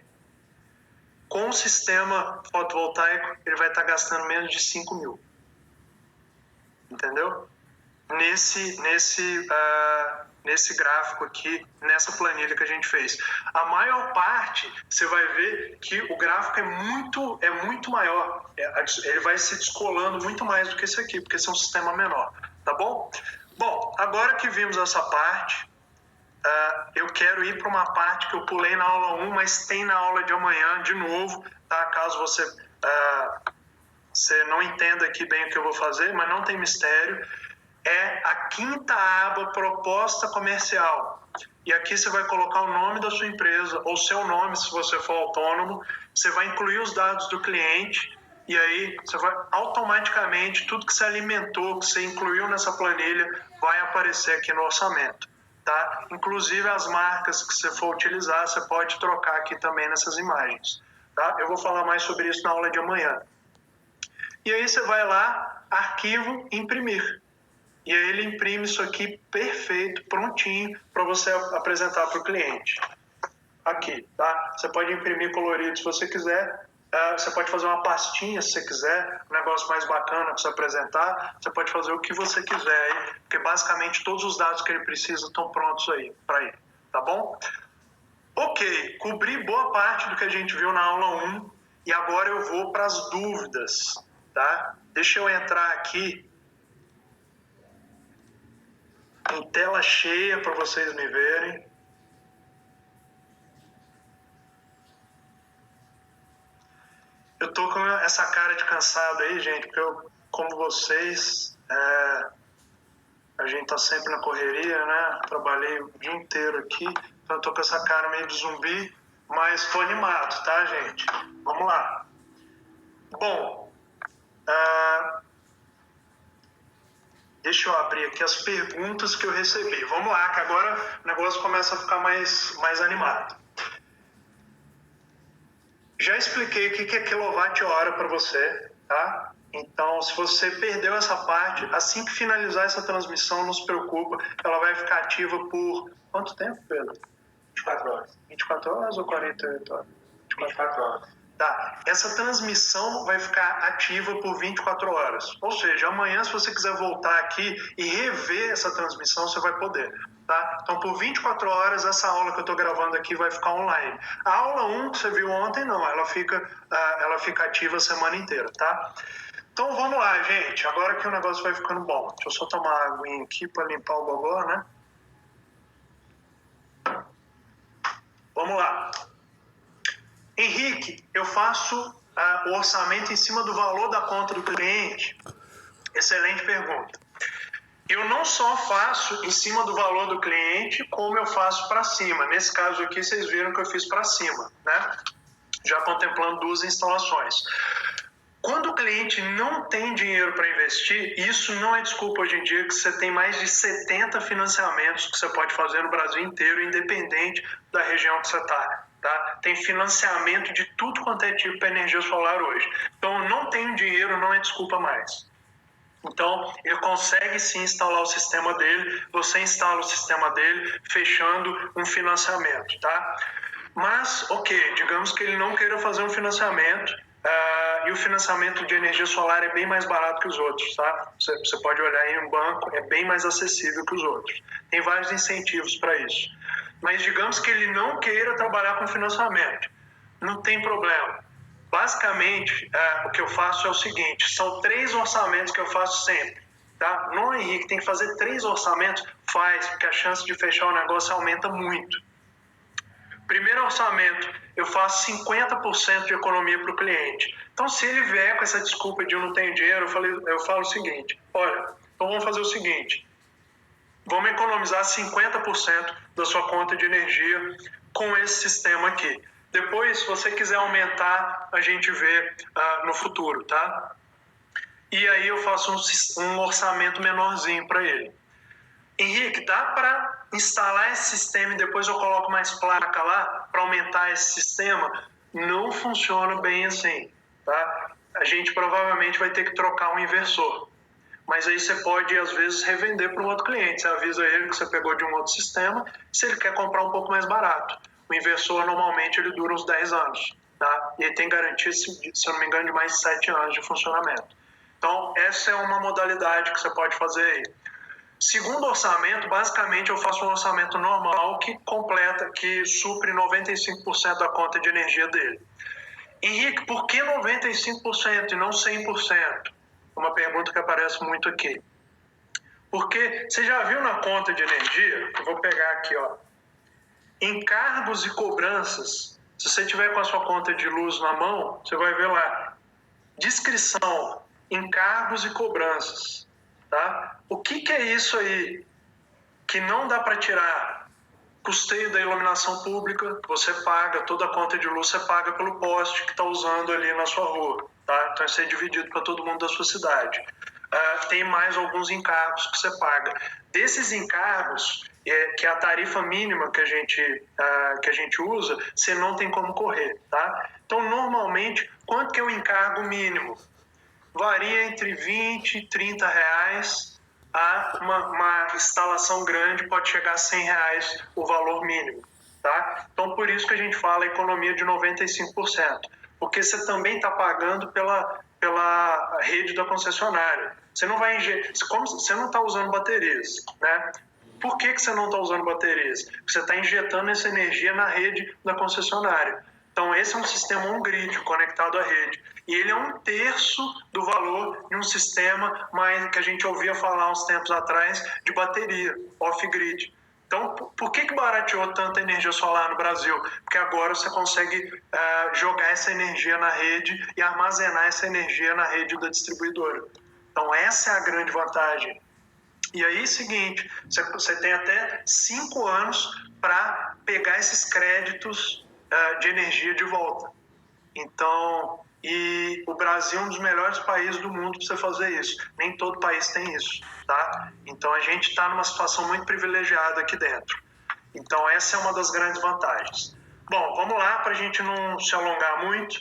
Com o sistema fotovoltaico, ele vai estar gastando menos de 5 mil. Entendeu? Nesse gráfico aqui, nessa planilha que a gente fez. A maior parte, você vai ver que o gráfico é muito maior. Ele vai se descolando muito mais do que esse aqui, porque esse é um sistema menor. Tá bom? Bom, agora que vimos essa parte, eu quero ir para uma parte que eu pulei na aula 1, mas tem na aula de amanhã de novo, tá? Caso você não entenda aqui bem o que eu vou fazer, mas não tem mistério. É a quinta aba, proposta comercial. E aqui você vai colocar o nome da sua empresa, ou seu nome, se você for autônomo. Você vai incluir os dados do cliente, e aí você vai automaticamente, tudo que você alimentou, que você incluiu nessa planilha, vai aparecer aqui no orçamento. Tá? Inclusive as marcas que você for utilizar, você pode trocar aqui também nessas imagens. Tá? Eu vou falar mais sobre isso na aula de amanhã. E aí você vai lá, arquivo, imprimir. E aí ele imprime isso aqui perfeito, prontinho, para você apresentar para o cliente. Aqui, tá? Você pode imprimir colorido se você quiser. Você pode fazer uma pastinha se você quiser, um negócio mais bacana para você apresentar. Você pode fazer o que você quiser aí, porque basicamente todos os dados que ele precisa estão prontos aí para ele, tá bom? Ok, cobri boa parte do que a gente viu na aula 1 e agora eu vou para as dúvidas, tá? Deixa eu entrar aqui em tela cheia para vocês me verem. Eu tô com essa cara de cansado aí, gente, porque eu, como vocês, a gente tá sempre na correria, né? Trabalhei o dia inteiro aqui, então eu tô com essa cara meio de zumbi, mas tô animado, tá, gente? Vamos lá. Bom, Deixa eu abrir aqui as perguntas que eu recebi. Vamos lá, que agora o negócio começa a ficar mais animado. Já expliquei o que é quilowatt-hora para você, tá? Então, se você perdeu essa parte, assim que finalizar essa transmissão, não se preocupa, ela vai ficar ativa por quanto tempo, Pedro? 24 horas. 24 horas ou 48 horas? 24 horas. Tá, essa transmissão vai ficar ativa por 24 horas. Ou seja, amanhã, se você quiser voltar aqui e rever essa transmissão, você vai poder. Tá? Então, por 24 horas, essa aula que eu estou gravando aqui vai ficar online. A aula 1 que você viu ontem, não, ela fica ativa a semana inteira, tá? Então, vamos lá, gente. Agora que o negócio vai ficando bom. Deixa eu só tomar uma aguinha aqui para limpar o gogó, né? Vamos lá. Henrique, eu faço o orçamento em cima do valor da conta do cliente? Excelente pergunta. Eu não só faço em cima do valor do cliente, como eu faço para cima. Nesse caso aqui, vocês viram que eu fiz para cima, né? Já contemplando 2 instalações. Quando o cliente não tem dinheiro para investir, isso não é desculpa hoje em dia, que você tem mais de 70 financiamentos que você pode fazer no Brasil inteiro, independente da região que você está. Tá? Tem financiamento de tudo quanto é tipo para energia solar hoje. Então, não tem dinheiro, não é desculpa mais. Então, ele consegue sim instalar o sistema dele, você instala o sistema dele, fechando um financiamento, tá? Mas, ok, digamos que ele não queira fazer um financiamento, e o financiamento de energia solar é bem mais barato que os outros, tá? Você pode olhar aí um banco, é bem mais acessível que os outros. Tem vários incentivos para isso. Mas digamos que ele não queira trabalhar com financiamento, não tem problema. Basicamente, o que eu faço é o seguinte, são 3 orçamentos que eu faço sempre. Tá? Não, Henrique, tem que fazer 3 orçamentos? Faz, porque a chance de fechar o negócio aumenta muito. Primeiro orçamento, eu faço 50% de economia para o cliente. Então, se ele vier com essa desculpa de eu não tenho dinheiro, eu falo o seguinte, olha, então vamos fazer o seguinte, vamos economizar 50% da sua conta de energia com esse sistema aqui. Depois, se você quiser aumentar, a gente vê no futuro, tá? E aí eu faço um orçamento menorzinho para ele. Henrique, dá para instalar esse sistema e depois eu coloco mais placa lá para aumentar esse sistema? Não funciona bem assim, tá? A gente provavelmente vai ter que trocar um inversor. Mas aí você pode, às vezes, revender para um outro cliente. Você avisa ele que você pegou de um outro sistema, se ele quer comprar um pouco mais barato. O inversor, normalmente, ele dura uns 10 anos. Tá? E ele tem garantia, se eu não me engano, de mais de 7 anos de funcionamento. Então, essa é uma modalidade que você pode fazer aí. Segundo orçamento, basicamente, eu faço um orçamento normal que supre 95% da conta de energia dele. Henrique, por que 95% e não 100%? Uma pergunta que aparece muito aqui. Porque você já viu na conta de energia, eu vou pegar aqui, ó, encargos e cobranças. Se você tiver com a sua conta de luz na mão, você vai ver lá, descrição, encargos e cobranças, tá? O que é isso aí que não dá para tirar? Custeio da iluminação pública, você paga, toda a conta de luz você paga pelo poste que está usando ali na sua rua, tá? Então isso é dividido para todo mundo da sua cidade. Tem mais alguns encargos que você paga. Desses encargos, que é a tarifa mínima que a gente usa, você não tem como correr, tá? Então, normalmente, quanto que é o encargo mínimo? Varia entre 20 e 30 reais. Uma instalação grande pode chegar a 100 reais o valor mínimo, tá? Então, por isso que a gente fala economia de 95%, porque você também está pagando pela rede da concessionária. Você não vai como você não está usando baterias, né? Por que você não está usando baterias? Porque você está injetando essa energia na rede da concessionária. Então, esse é um sistema on-grid conectado à rede. E ele é 1/3 do valor de um sistema que a gente ouvia falar uns tempos atrás de bateria, off-grid. Então, por que barateou tanta energia solar no Brasil? Porque agora você consegue jogar essa energia na rede e armazenar essa energia na rede da distribuidora. Então, essa é a grande vantagem. E aí, seguinte, você tem até 5 anos para pegar esses créditos de energia de volta. Então, e o Brasil é um dos melhores países do mundo para você fazer isso. Nem todo país tem isso, tá? Então a gente está numa situação muito privilegiada aqui dentro. Então essa é uma das grandes vantagens. Bom, vamos lá para a gente não se alongar muito.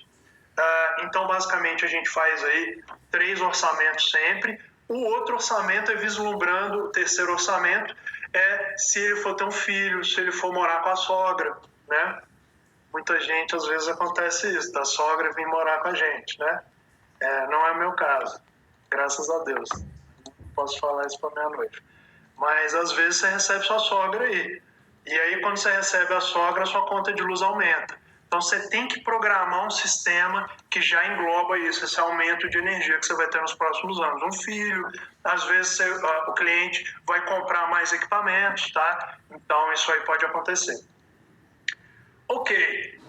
Então basicamente a gente faz aí 3 orçamentos sempre. O outro orçamento é vislumbrando o terceiro orçamento, se ele for ter um filho, se ele for morar com a sogra, né? Muita gente, às vezes acontece isso, da sogra vir morar com a gente, né? Não é o meu caso, graças a Deus. Não posso falar isso para minha noiva. Mas às vezes você recebe sua sogra aí. E aí quando você recebe a sogra, a sua conta de luz aumenta. Então você tem que programar um sistema que já engloba isso, esse aumento de energia que você vai ter nos próximos anos. Um filho, às vezes o cliente vai comprar mais equipamentos, tá? Então isso aí pode acontecer. Ok,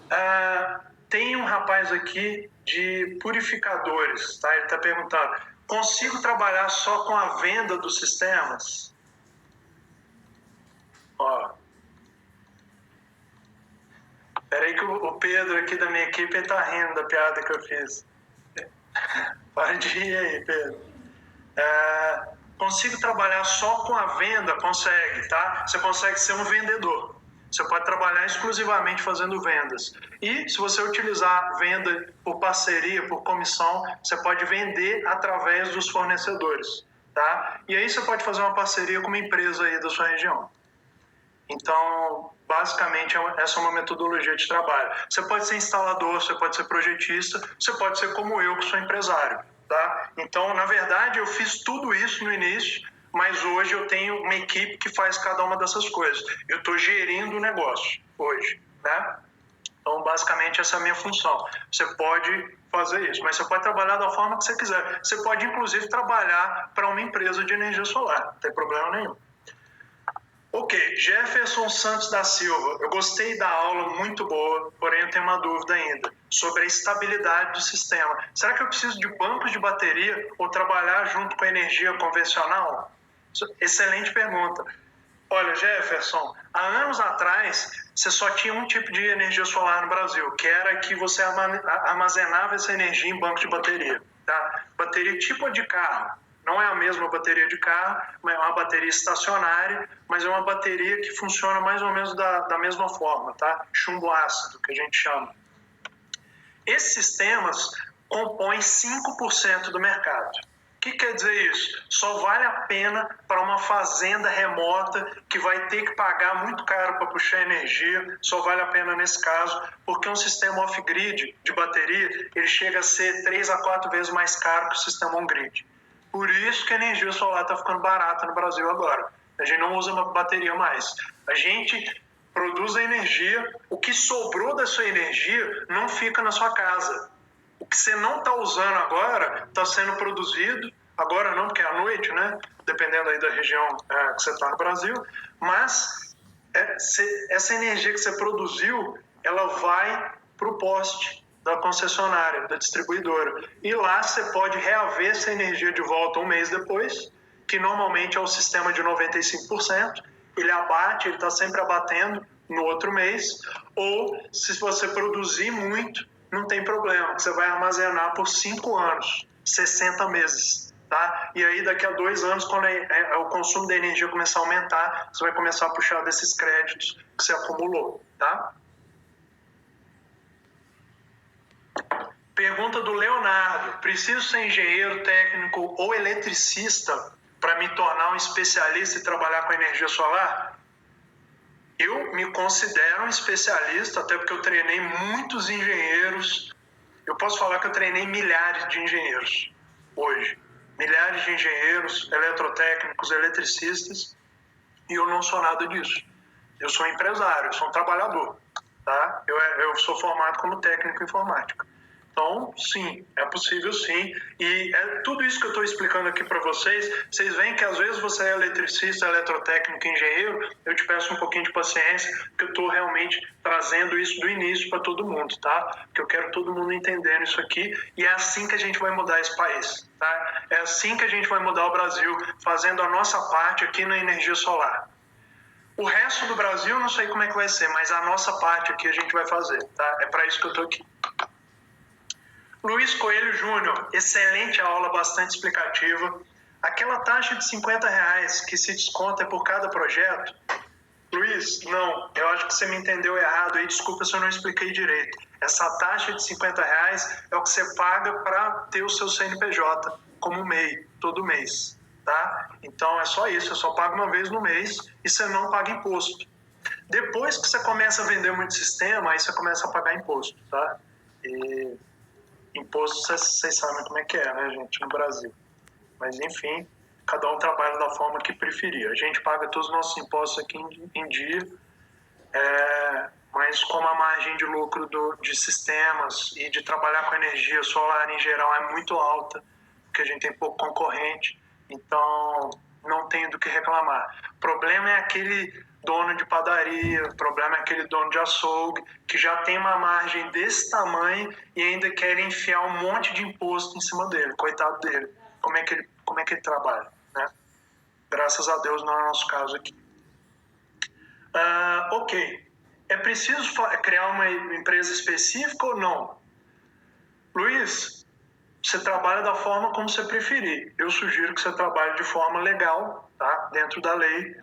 tem um rapaz aqui de purificadores, tá? Ele está perguntando, consigo trabalhar só com a venda dos sistemas? Ó, peraí que o Pedro aqui da minha equipe está rindo da piada que eu fiz. Pode rir aí, Pedro. Consigo trabalhar só com a venda? Consegue, tá? Você consegue ser um vendedor. Você pode trabalhar exclusivamente fazendo vendas. E se você utilizar venda por parceria, por comissão, você pode vender através dos fornecedores, tá? E aí você pode fazer uma parceria com uma empresa aí da sua região. Então, basicamente, essa é uma metodologia de trabalho. Você pode ser instalador, você pode ser projetista, você pode ser como eu, que sou empresário, tá? Então, na verdade, eu fiz tudo isso no início, mas hoje eu tenho uma equipe que faz cada uma dessas coisas. Eu estou gerindo o negócio hoje, né? Então, basicamente, essa é a minha função. Você pode fazer isso, mas você pode trabalhar da forma que você quiser. Você pode, inclusive, trabalhar para uma empresa de energia solar, não tem problema nenhum. Ok, Jefferson Santos da Silva, eu gostei da aula, muito boa, porém eu tenho uma dúvida ainda sobre a estabilidade do sistema. Será que eu preciso de bancos de bateria ou trabalhar junto com a energia convencional? Excelente pergunta. Olha, Jefferson, há anos atrás você só tinha um tipo de energia solar no Brasil, que era que você armazenava essa energia em banco de bateria, tá? Bateria tipo a de carro. Não é a mesma bateria de carro, é uma bateria estacionária, mas é uma bateria que funciona mais ou menos da mesma forma, tá? Chumbo ácido, que a gente chama. Esses sistemas compõem 5% do mercado. O que quer dizer isso? Só vale a pena para uma fazenda remota que vai ter que pagar muito caro para puxar energia, só vale a pena nesse caso, porque um sistema off-grid de bateria, ele chega a ser 3 a 4 vezes mais caro que o sistema on-grid. Por isso que a energia solar está ficando barata no Brasil agora. A gente não usa uma bateria mais. A gente produz a energia, o que sobrou da sua energia não fica na sua casa. O que você não está usando agora está sendo produzido, agora não, porque é à noite, né? Dependendo aí da região que você está no Brasil, mas essa energia que você produziu, ela vai para o poste da concessionária, da distribuidora. E lá você pode reaver essa energia de volta um mês depois, que normalmente é o sistema de 95%, ele abate, ele está sempre abatendo no outro mês, ou se você produzir muito, não tem problema, você vai armazenar por 5 anos, 60 meses. Tá? E aí daqui a 2 anos, quando o consumo da energia começar a aumentar, você vai começar a puxar desses créditos que você acumulou. Tá? Pergunta do Leonardo: preciso ser engenheiro técnico ou eletricista para me tornar um especialista e trabalhar com energia solar? Eu me considero um especialista, até porque eu treinei muitos engenheiros. Eu posso falar que eu treinei milhares de engenheiros hoje. Milhares de engenheiros, eletrotécnicos, eletricistas, e eu não sou nada disso. Eu sou empresário, eu sou um trabalhador. Tá? Eu sou formado como técnico informático. Então, sim, é possível sim. E tudo isso que eu estou explicando aqui para vocês, vocês veem que às vezes você é eletricista, eletrotécnico, engenheiro, eu te peço um pouquinho de paciência, porque eu estou realmente trazendo isso do início para todo mundo, tá? Porque eu quero todo mundo entendendo isso aqui, e é assim que a gente vai mudar esse país, tá? É assim que a gente vai mudar o Brasil, fazendo a nossa parte aqui na energia solar. O resto do Brasil, eu não sei como é que vai ser, mas a nossa parte aqui a gente vai fazer, tá? É para isso que eu estou aqui. Luiz Coelho Júnior, excelente aula, bastante explicativa. Aquela taxa de R$50 que se desconta é por cada projeto? Luiz, não, eu acho que você me entendeu errado aí, desculpa se eu não expliquei direito. Essa taxa de R$50 é o que você paga para ter o seu CNPJ como MEI, todo mês, tá? Então é só isso, você só paga uma vez no mês e você não paga imposto. Depois que você começa a vender muito sistema, aí você começa a pagar imposto, tá? E imposto, vocês sabem como é que é, né, gente, no Brasil. Mas, enfim, cada um trabalha da forma que preferir. A gente paga todos os nossos impostos aqui em dia, mas como a margem de lucro de sistemas e de trabalhar com energia solar em geral é muito alta, porque a gente tem pouco concorrente, então não tem do que reclamar. O problema é aquele dono de padaria, o problema é aquele dono de açougue, que já tem uma margem desse tamanho e ainda quer enfiar um monte de imposto em cima dele, coitado dele. Como é que ele trabalha, né? Graças a Deus não é o nosso caso aqui. Ok. É preciso criar uma empresa específica ou não? Luiz, você trabalha da forma como você preferir. Eu sugiro que você trabalhe de forma legal, tá? Dentro da lei,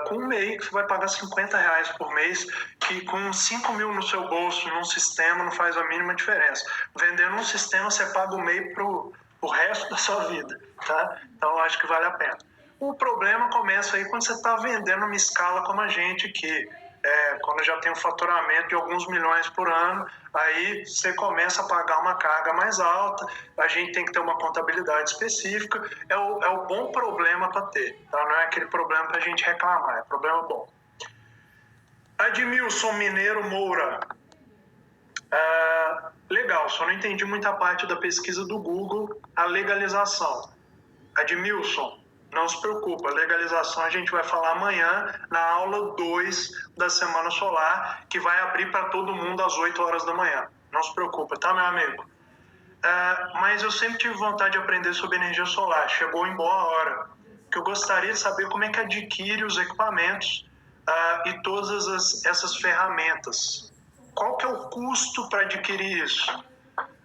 com um MEI, que você vai pagar R$50 por mês, que com 5 mil no seu bolso, num sistema, não faz a mínima diferença. Vendendo um sistema, você paga o MEI pro resto da sua vida, tá? Então, eu acho que vale a pena. O problema começa aí quando você está vendendo uma escala como a gente aqui, quando já tem um faturamento de alguns milhões por ano, aí você começa a pagar uma carga mais alta, a gente tem que ter uma contabilidade específica, é o bom problema para ter, tá? Não é aquele problema para a gente reclamar, é problema bom. Admilson Mineiro Moura. Legal, só não entendi muita parte da pesquisa do Google, a legalização. Admilson, não se preocupa, a legalização a gente vai falar amanhã na aula 2 da Semana Solar, que vai abrir para todo mundo às 8 horas da manhã. Não se preocupa, tá, meu amigo? Mas eu sempre tive vontade de aprender sobre energia solar, chegou em boa hora. Que eu gostaria de saber como é que adquire os equipamentos e todas essas ferramentas. Qual que é o custo para adquirir isso?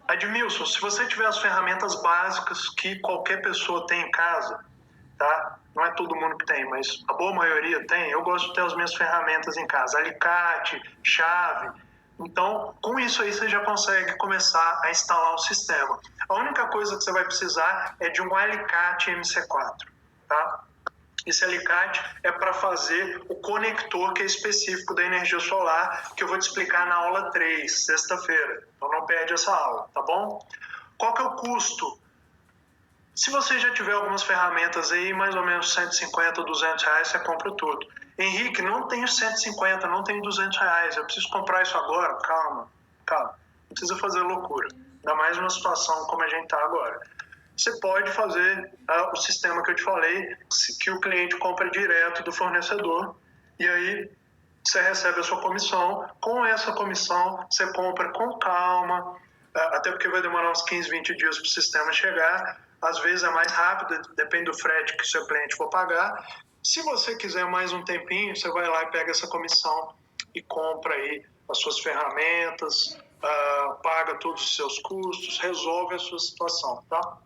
Admilson, se você tiver as ferramentas básicas que qualquer pessoa tem em casa, tá? Não é todo mundo que tem, mas a boa maioria tem. Eu gosto de ter as minhas ferramentas em casa, alicate, chave. Então, com isso aí você já consegue começar a instalar o sistema. A única coisa que você vai precisar é de um alicate MC4, tá? Esse alicate é para fazer o conector que é específico da energia solar, que eu vou te explicar na aula 3, sexta-feira. Então não perde essa aula, tá bom? Qual que é o custo? Se você já tiver algumas ferramentas aí, mais ou menos 150, 200 reais, você compra tudo. Henrique, não tenho 150, não tenho 200 reais, eu preciso comprar isso agora? Calma. Não precisa fazer loucura. Ainda mais numa situação como a gente está agora. Você pode fazer o sistema que eu te falei, que o cliente compra direto do fornecedor, e aí você recebe a sua comissão. Com essa comissão, você compra com calma, até porque vai demorar uns 15, 20 dias para o sistema chegar. Às vezes é mais rápido, depende do frete que o seu cliente for pagar. Se você quiser mais um tempinho, você vai lá e pega essa comissão e compra aí as suas ferramentas, paga todos os seus custos, resolve a sua situação, tá?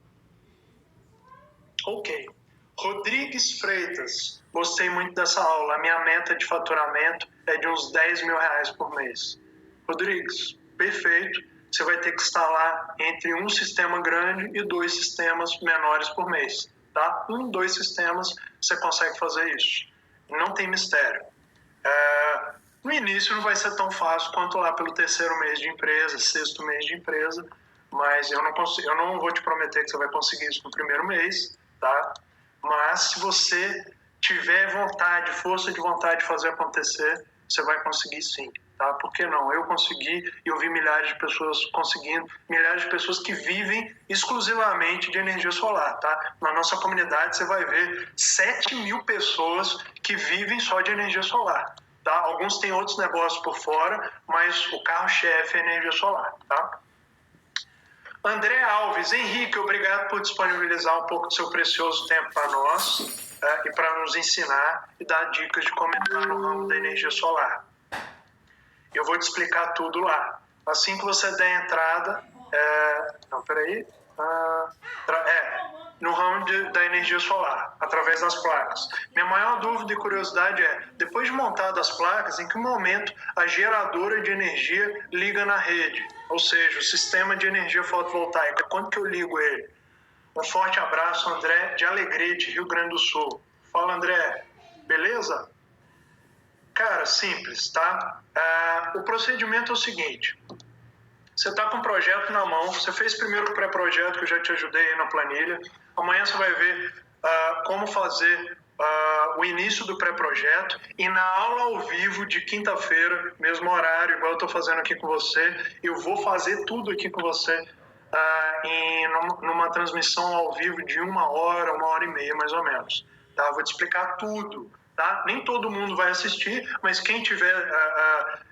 Ok. Rodrigues Freitas, gostei muito dessa aula. A minha meta de faturamento é de uns 10 mil reais por mês. Rodrigues, perfeito. Você vai ter que instalar entre um sistema grande e 2 sistemas menores por mês. Tá? 1, 2 sistemas, você consegue fazer isso. Não tem mistério. No início não vai ser tão fácil quanto lá pelo 3º mês de empresa, 6º mês de empresa, mas eu não vou te prometer que você vai conseguir isso no 1º mês, tá? Mas se você tiver vontade, força de vontade de fazer acontecer, você vai conseguir sim, tá? Por que não? Eu consegui e eu vi milhares de pessoas conseguindo, milhares de pessoas que vivem exclusivamente de energia solar, tá? Na nossa comunidade você vai ver 7 mil pessoas que vivem só de energia solar, tá? Alguns têm outros negócios por fora, mas o carro-chefe é energia solar, tá? André Alves, Henrique, obrigado por disponibilizar um pouco do seu precioso tempo para nós e para nos ensinar e dar dicas de como entrar no ramo da energia solar. Eu vou te explicar tudo lá. Assim que você der a entrada, no ramo da energia solar, através das placas. Minha maior dúvida e curiosidade depois de montadas as placas, em que momento a geradora de energia liga na rede? Ou seja, o sistema de energia fotovoltaica, quando que eu ligo ele? Um forte abraço, André, de Alegrete, Rio Grande do Sul. Fala, André. Beleza? Cara, simples, tá? O procedimento é o seguinte. Você está com um projeto na mão, você fez primeiro o pré-projeto, que eu já te ajudei aí na planilha. Amanhã você vai ver como fazer o início do pré-projeto. E na aula ao vivo de quinta-feira, mesmo horário, igual eu estou fazendo aqui com você, eu vou fazer tudo aqui com você numa transmissão ao vivo de 1 hora e meia, mais ou menos. Tá? Vou te explicar tudo. Tá? Nem todo mundo vai assistir, mas quem tiver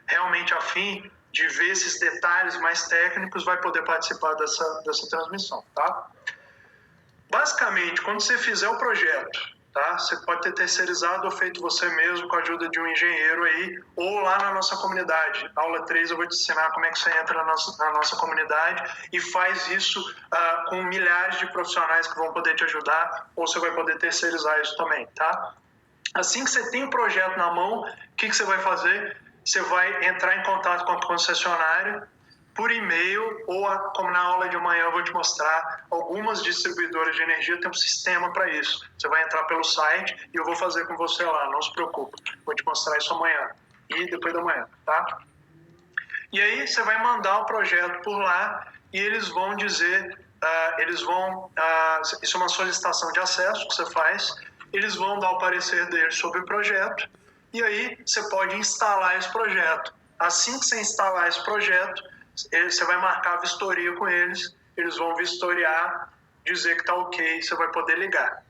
realmente afim de ver esses detalhes mais técnicos vai poder participar dessa transmissão. Tá? Basicamente, quando você fizer o projeto, tá? Você pode ter terceirizado ou feito você mesmo com a ajuda de um engenheiro aí, ou lá na nossa comunidade. Aula 3 eu vou te ensinar como é que você entra na nossa comunidade e faz isso com milhares de profissionais que vão poder te ajudar, ou você vai poder terceirizar isso também, tá? Assim que você tem o projeto na mão, o que você vai fazer? Você vai entrar em contato com a concessionária por e-mail ou, como na aula de amanhã eu vou te mostrar, algumas distribuidoras de energia têm um sistema para isso. Você vai entrar pelo site e eu vou fazer com você lá, não se preocupe. Vou te mostrar isso amanhã e depois da manhã, tá? E aí você vai mandar o projeto por lá e eles vão dizer, isso é uma solicitação de acesso que você faz, eles vão dar o parecer deles sobre o projeto e aí você pode instalar esse projeto. Assim que você instalar esse projeto, você vai marcar a vistoria com eles, eles vão vistoriar, dizer que está ok, você vai poder ligar.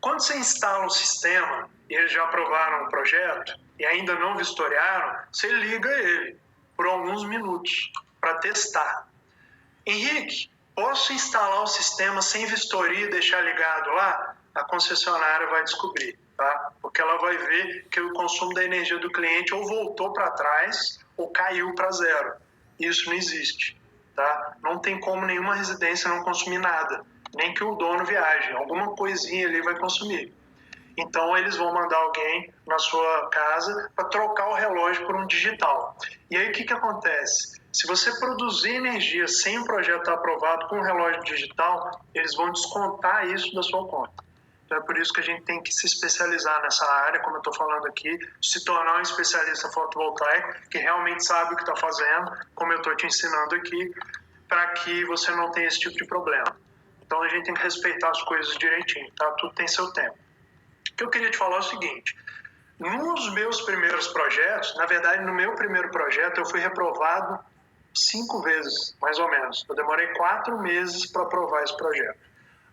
Quando você instala um sistema e eles já aprovaram o projeto e ainda não vistoriaram, você liga ele por alguns minutos para testar. Henrique, posso instalar o sistema sem vistoria e deixar ligado lá? A concessionária vai descobrir, tá? Porque ela vai ver que o consumo da energia do cliente ou voltou para trás ou caiu para zero. Isso não existe, tá? Não tem como nenhuma residência não consumir nada, nem que o dono viaje, alguma coisinha ali vai consumir. Então eles vão mandar alguém na sua casa para trocar o relógio por um digital. E aí o que acontece? Se você produzir energia sem o projeto estar aprovado com um relógio digital, eles vão descontar isso da sua conta. Então é por isso que a gente tem que se especializar nessa área, como eu estou falando aqui, se tornar um especialista fotovoltaico que realmente sabe o que está fazendo, como eu estou te ensinando aqui, para que você não tenha esse tipo de problema. Então a gente tem que respeitar as coisas direitinho, tá? Tudo tem seu tempo. O que eu queria te falar é o seguinte: nos meus primeiros projetos, na verdade no meu primeiro projeto eu fui reprovado 5 vezes, mais ou menos. Eu demorei 4 meses para aprovar esse projeto.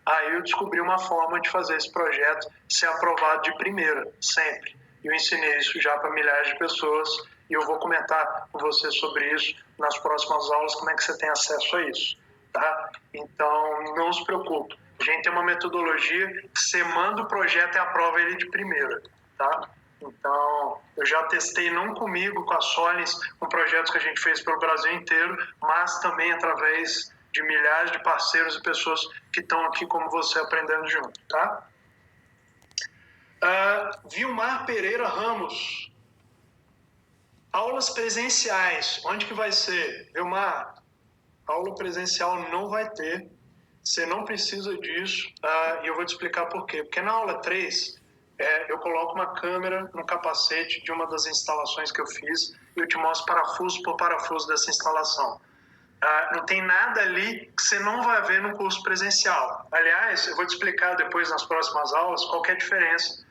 Aí eu descobri uma forma de fazer esse projeto ser aprovado de primeira, sempre. Eu ensinei isso já para milhares de pessoas e eu vou comentar com você sobre isso nas próximas aulas, como é que você tem acesso a isso, tá? Então, não se preocupe. A gente tem uma metodologia que você manda o projeto e aprova ele de primeira, tá? Então, eu já testei não comigo, com a Solins, com projetos que a gente fez pelo Brasil inteiro, mas também através de milhares de parceiros e pessoas que estão aqui como você aprendendo junto, tá? Vilmar Pereira Ramos. Aulas presenciais, onde que vai ser? Vilmar, aula presencial não vai ter, você não precisa disso, e eu vou te explicar por quê. Porque na aula 3, eu coloco uma câmera no capacete de uma das instalações que eu fiz e eu te mostro parafuso por parafuso dessa instalação. Não tem nada ali que você não vai ver no curso presencial. Aliás, eu vou te explicar depois nas próximas aulas qual que é a diferença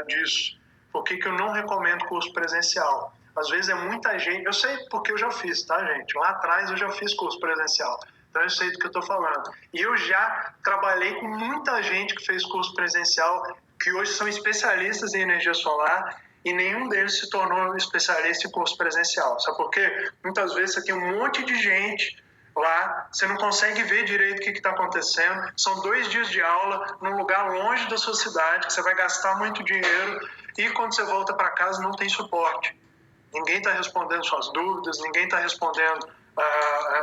disso. Por que eu não recomendo curso presencial? Às vezes é muita gente... Eu sei porque eu já fiz, tá, gente? Lá atrás eu já fiz curso presencial. Então eu sei do que eu estou falando. E eu já trabalhei com muita gente que fez curso presencial, que hoje são especialistas em energia solar, e nenhum deles se tornou especialista em curso presencial. Sabe por quê? Muitas vezes você tem um monte de gente lá, você não consegue ver direito o que está acontecendo, são 2 dias de aula num lugar longe da sua cidade, que você vai gastar muito dinheiro, e quando você volta para casa não tem suporte. Ninguém está respondendo suas dúvidas, ninguém está respondendo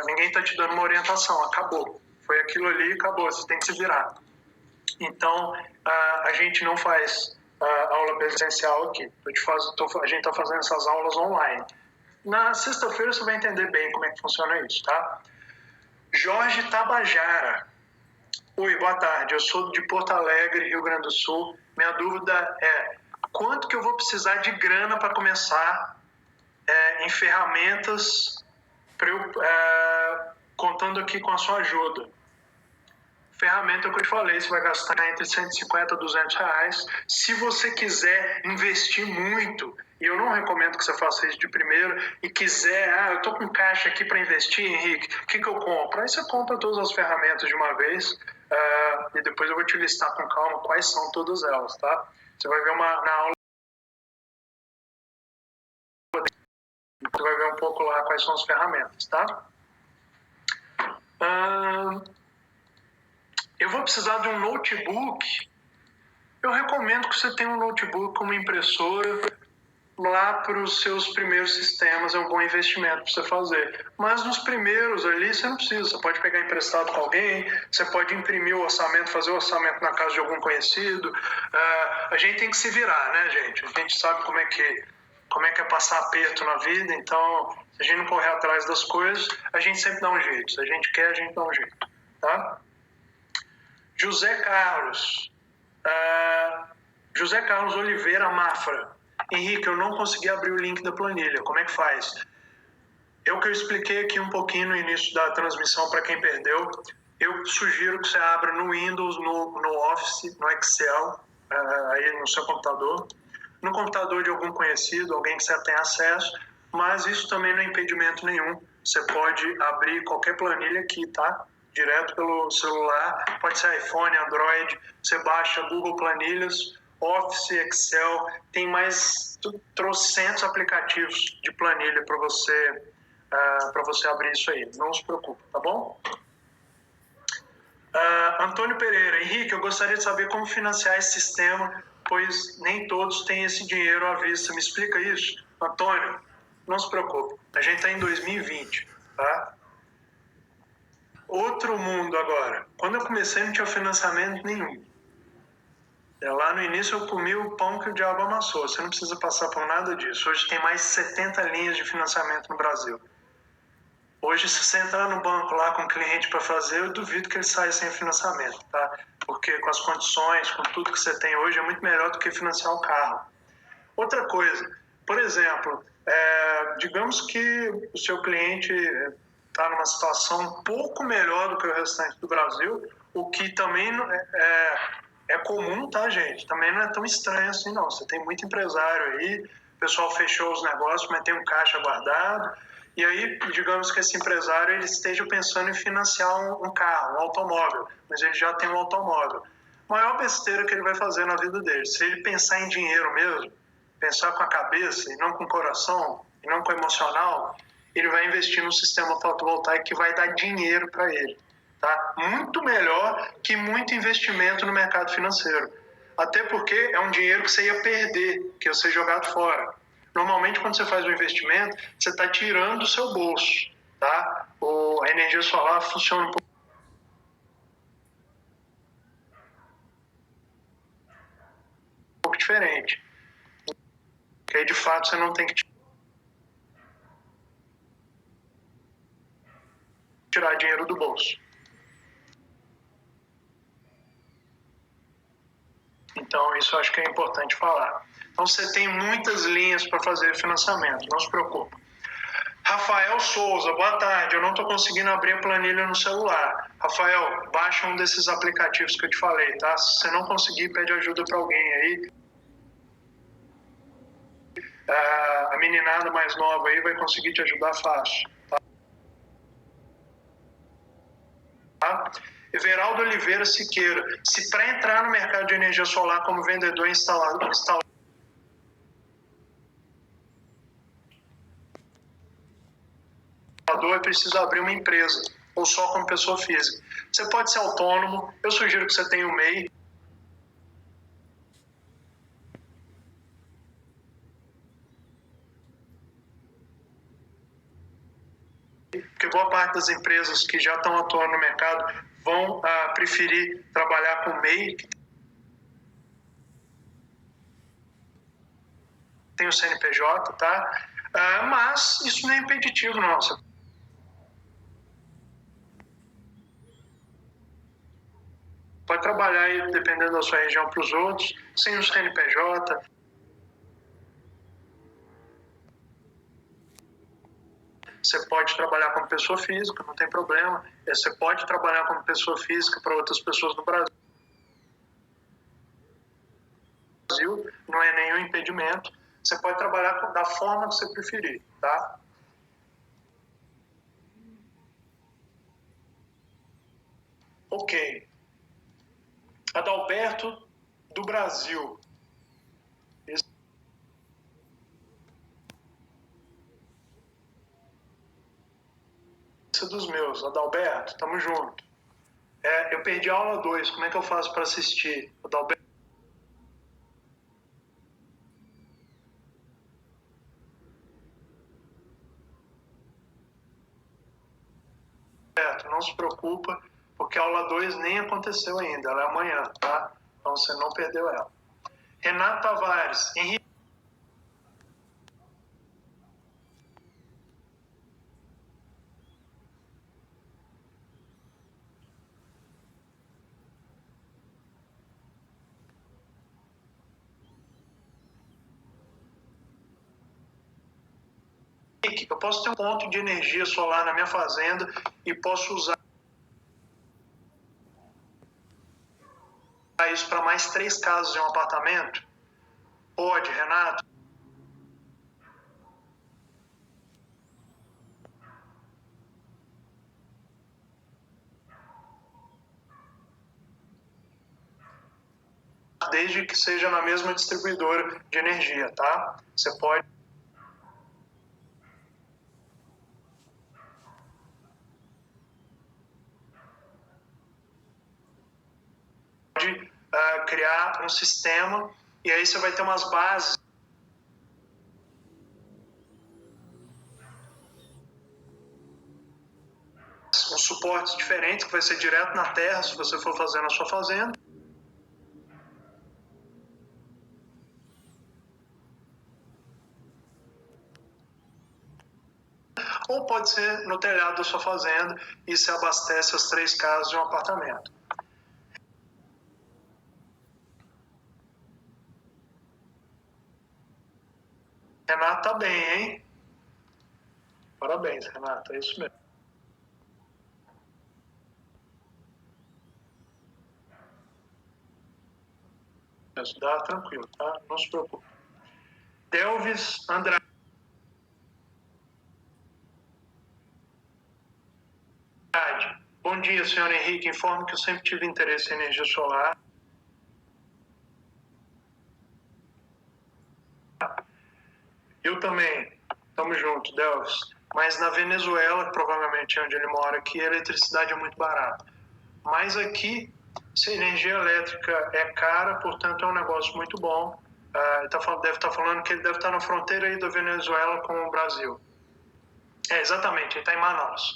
Ninguém está te dando uma orientação, acabou. Foi aquilo ali, acabou, você tem que se virar. Então, a gente não faz aula presencial aqui. A gente está fazendo essas aulas online. Na sexta-feira você vai entender bem como é que funciona isso, tá? Jorge Tabajara. Oi, boa tarde. Eu sou de Porto Alegre, Rio Grande do Sul. Minha dúvida é, quanto que eu vou precisar de grana para começar em ferramentas, contando aqui com a sua ajuda? Ferramenta que eu te falei, você vai gastar entre 150 e 200 reais. Se você quiser investir muito, e eu não recomendo que você faça isso de primeiro, e quiser, eu tô com caixa aqui para investir, Henrique, o que eu compro? Aí você compra todas as ferramentas de uma vez, e depois eu vou te listar com calma quais são todas elas, tá? Você vai ver na aula, você vai ver um pouco lá quais são as ferramentas, tá? Eu vou precisar de um notebook. Eu recomendo que você tenha um notebook com uma impressora lá para os seus primeiros sistemas, é um bom investimento para você fazer. Mas nos primeiros ali você não precisa, você pode pegar emprestado com alguém, você pode imprimir o orçamento, fazer o orçamento na casa de algum conhecido. A gente tem que se virar, né, gente? A gente sabe como é que é passar aperto na vida, então se a gente não correr atrás das coisas, a gente sempre dá um jeito. Se a gente quer, a gente dá um jeito, tá? José Carlos Oliveira Mafra. Henrique, eu não consegui abrir o link da planilha. Como é que faz? É o que eu expliquei aqui um pouquinho no início da transmissão para quem perdeu. Eu sugiro que você abra no Windows, no Office, no Excel, aí no seu computador, no computador de algum conhecido, alguém que você tem acesso, mas isso também não é impedimento nenhum. Você pode abrir qualquer planilha aqui, tá? Direto pelo celular, pode ser iPhone, Android, você baixa Google Planilhas, Office, Excel, tem mais trocentos aplicativos de planilha para você abrir isso aí, não se preocupe, tá bom? Antônio Pereira, Henrique, eu gostaria de saber como financiar esse sistema, pois nem todos têm esse dinheiro à vista. Me explica isso? Antônio, não se preocupe, a gente está em 2020, tá? Outro mundo agora. Quando eu comecei não tinha financiamento nenhum. Lá no início eu comi o pão que o diabo amassou. Você não precisa passar por nada disso. Hoje tem mais de 70 linhas de financiamento no Brasil. Hoje, se você entrar no banco lá com o cliente para fazer, eu duvido que ele saia sem financiamento, tá? Porque com as condições, com tudo que você tem hoje, é muito melhor do que financiar o carro. Outra coisa, por exemplo, digamos que o seu cliente está numa situação um pouco melhor do que o restante do Brasil, o que também é comum, tá, gente? Também não é tão estranho assim, não. Você tem muito empresário aí, o pessoal fechou os negócios, mas tem um caixa guardado, e aí, digamos que esse empresário ele esteja pensando em financiar um carro, um automóvel, mas ele já tem um automóvel. A maior besteira que ele vai fazer na vida dele, se ele pensar em dinheiro mesmo, pensar com a cabeça e não com o coração, e não com o emocional, ele vai investir num sistema fotovoltaico que vai dar dinheiro para ele. Tá? Muito melhor que muito investimento no mercado financeiro. Até porque é um dinheiro que você ia perder, que ia ser jogado fora. Normalmente, quando você faz um investimento, você está tirando do seu bolso. Tá? A energia solar funciona um pouco diferente. Porque aí, de fato, você não tem que tirar dinheiro do bolso. Então, isso eu acho que é importante falar. Então, você tem muitas linhas para fazer financiamento, não se preocupe. Rafael Souza, boa tarde. Eu não estou conseguindo abrir a planilha no celular. Rafael, baixa um desses aplicativos que eu te falei, tá? Se você não conseguir, pede ajuda para alguém aí. A meninada mais nova aí vai conseguir te ajudar fácil. Tá? Everaldo Oliveira Siqueira, se para entrar no mercado de energia solar como vendedor instalador, é preciso abrir uma empresa, ou só como pessoa física. Você pode ser autônomo, eu sugiro que você tenha um MEI. Porque parte das empresas que já estão atuando no mercado vão preferir trabalhar com o MEI, que tem o CNPJ, tá? Mas isso não é impeditivo, não. Você pode trabalhar aí, dependendo da sua região, para os outros, sem o CNPJ. Você pode trabalhar como pessoa física, não tem problema. Você pode trabalhar como pessoa física para outras pessoas no Brasil. Não é nenhum impedimento. Você pode trabalhar da forma que você preferir, tá? Ok. Adalberto, do Brasil. Esse é dos meus. Adalberto, tamo junto. Eu perdi a aula 2. Como é que eu faço para assistir? Adalberto, não se preocupa, porque a aula 2 nem aconteceu ainda. Ela é amanhã, tá? Então você não perdeu ela. Renato Tavares. Henrique, eu posso ter um ponto de energia solar na minha fazenda e posso usar isso para mais 3 casas em um apartamento? Pode, Renato. Desde que seja na mesma distribuidora de energia, tá? Você pode criar um sistema e aí você vai ter umas bases com suportes diferentes, que vai ser direto na terra, se você for fazer na sua fazenda. Ou pode ser no telhado da sua fazenda e se abastece as 3 casas de um apartamento. Renato tá bem, hein? Parabéns, Renato, é isso mesmo. Dá tranquilo, tá? Não se preocupe. Delvis Andrade. Bom dia, senhor Henrique. Informo que eu sempre tive interesse em energia solar. Eu também. Tamo junto, Delvis. Mas na Venezuela, provavelmente é onde ele mora aqui, a eletricidade é muito barata. Mas aqui, se a energia elétrica é cara, portanto é um negócio muito bom. Deve estar falando que ele deve estar na fronteira aí da Venezuela com o Brasil. Exatamente, ele está em Manaus.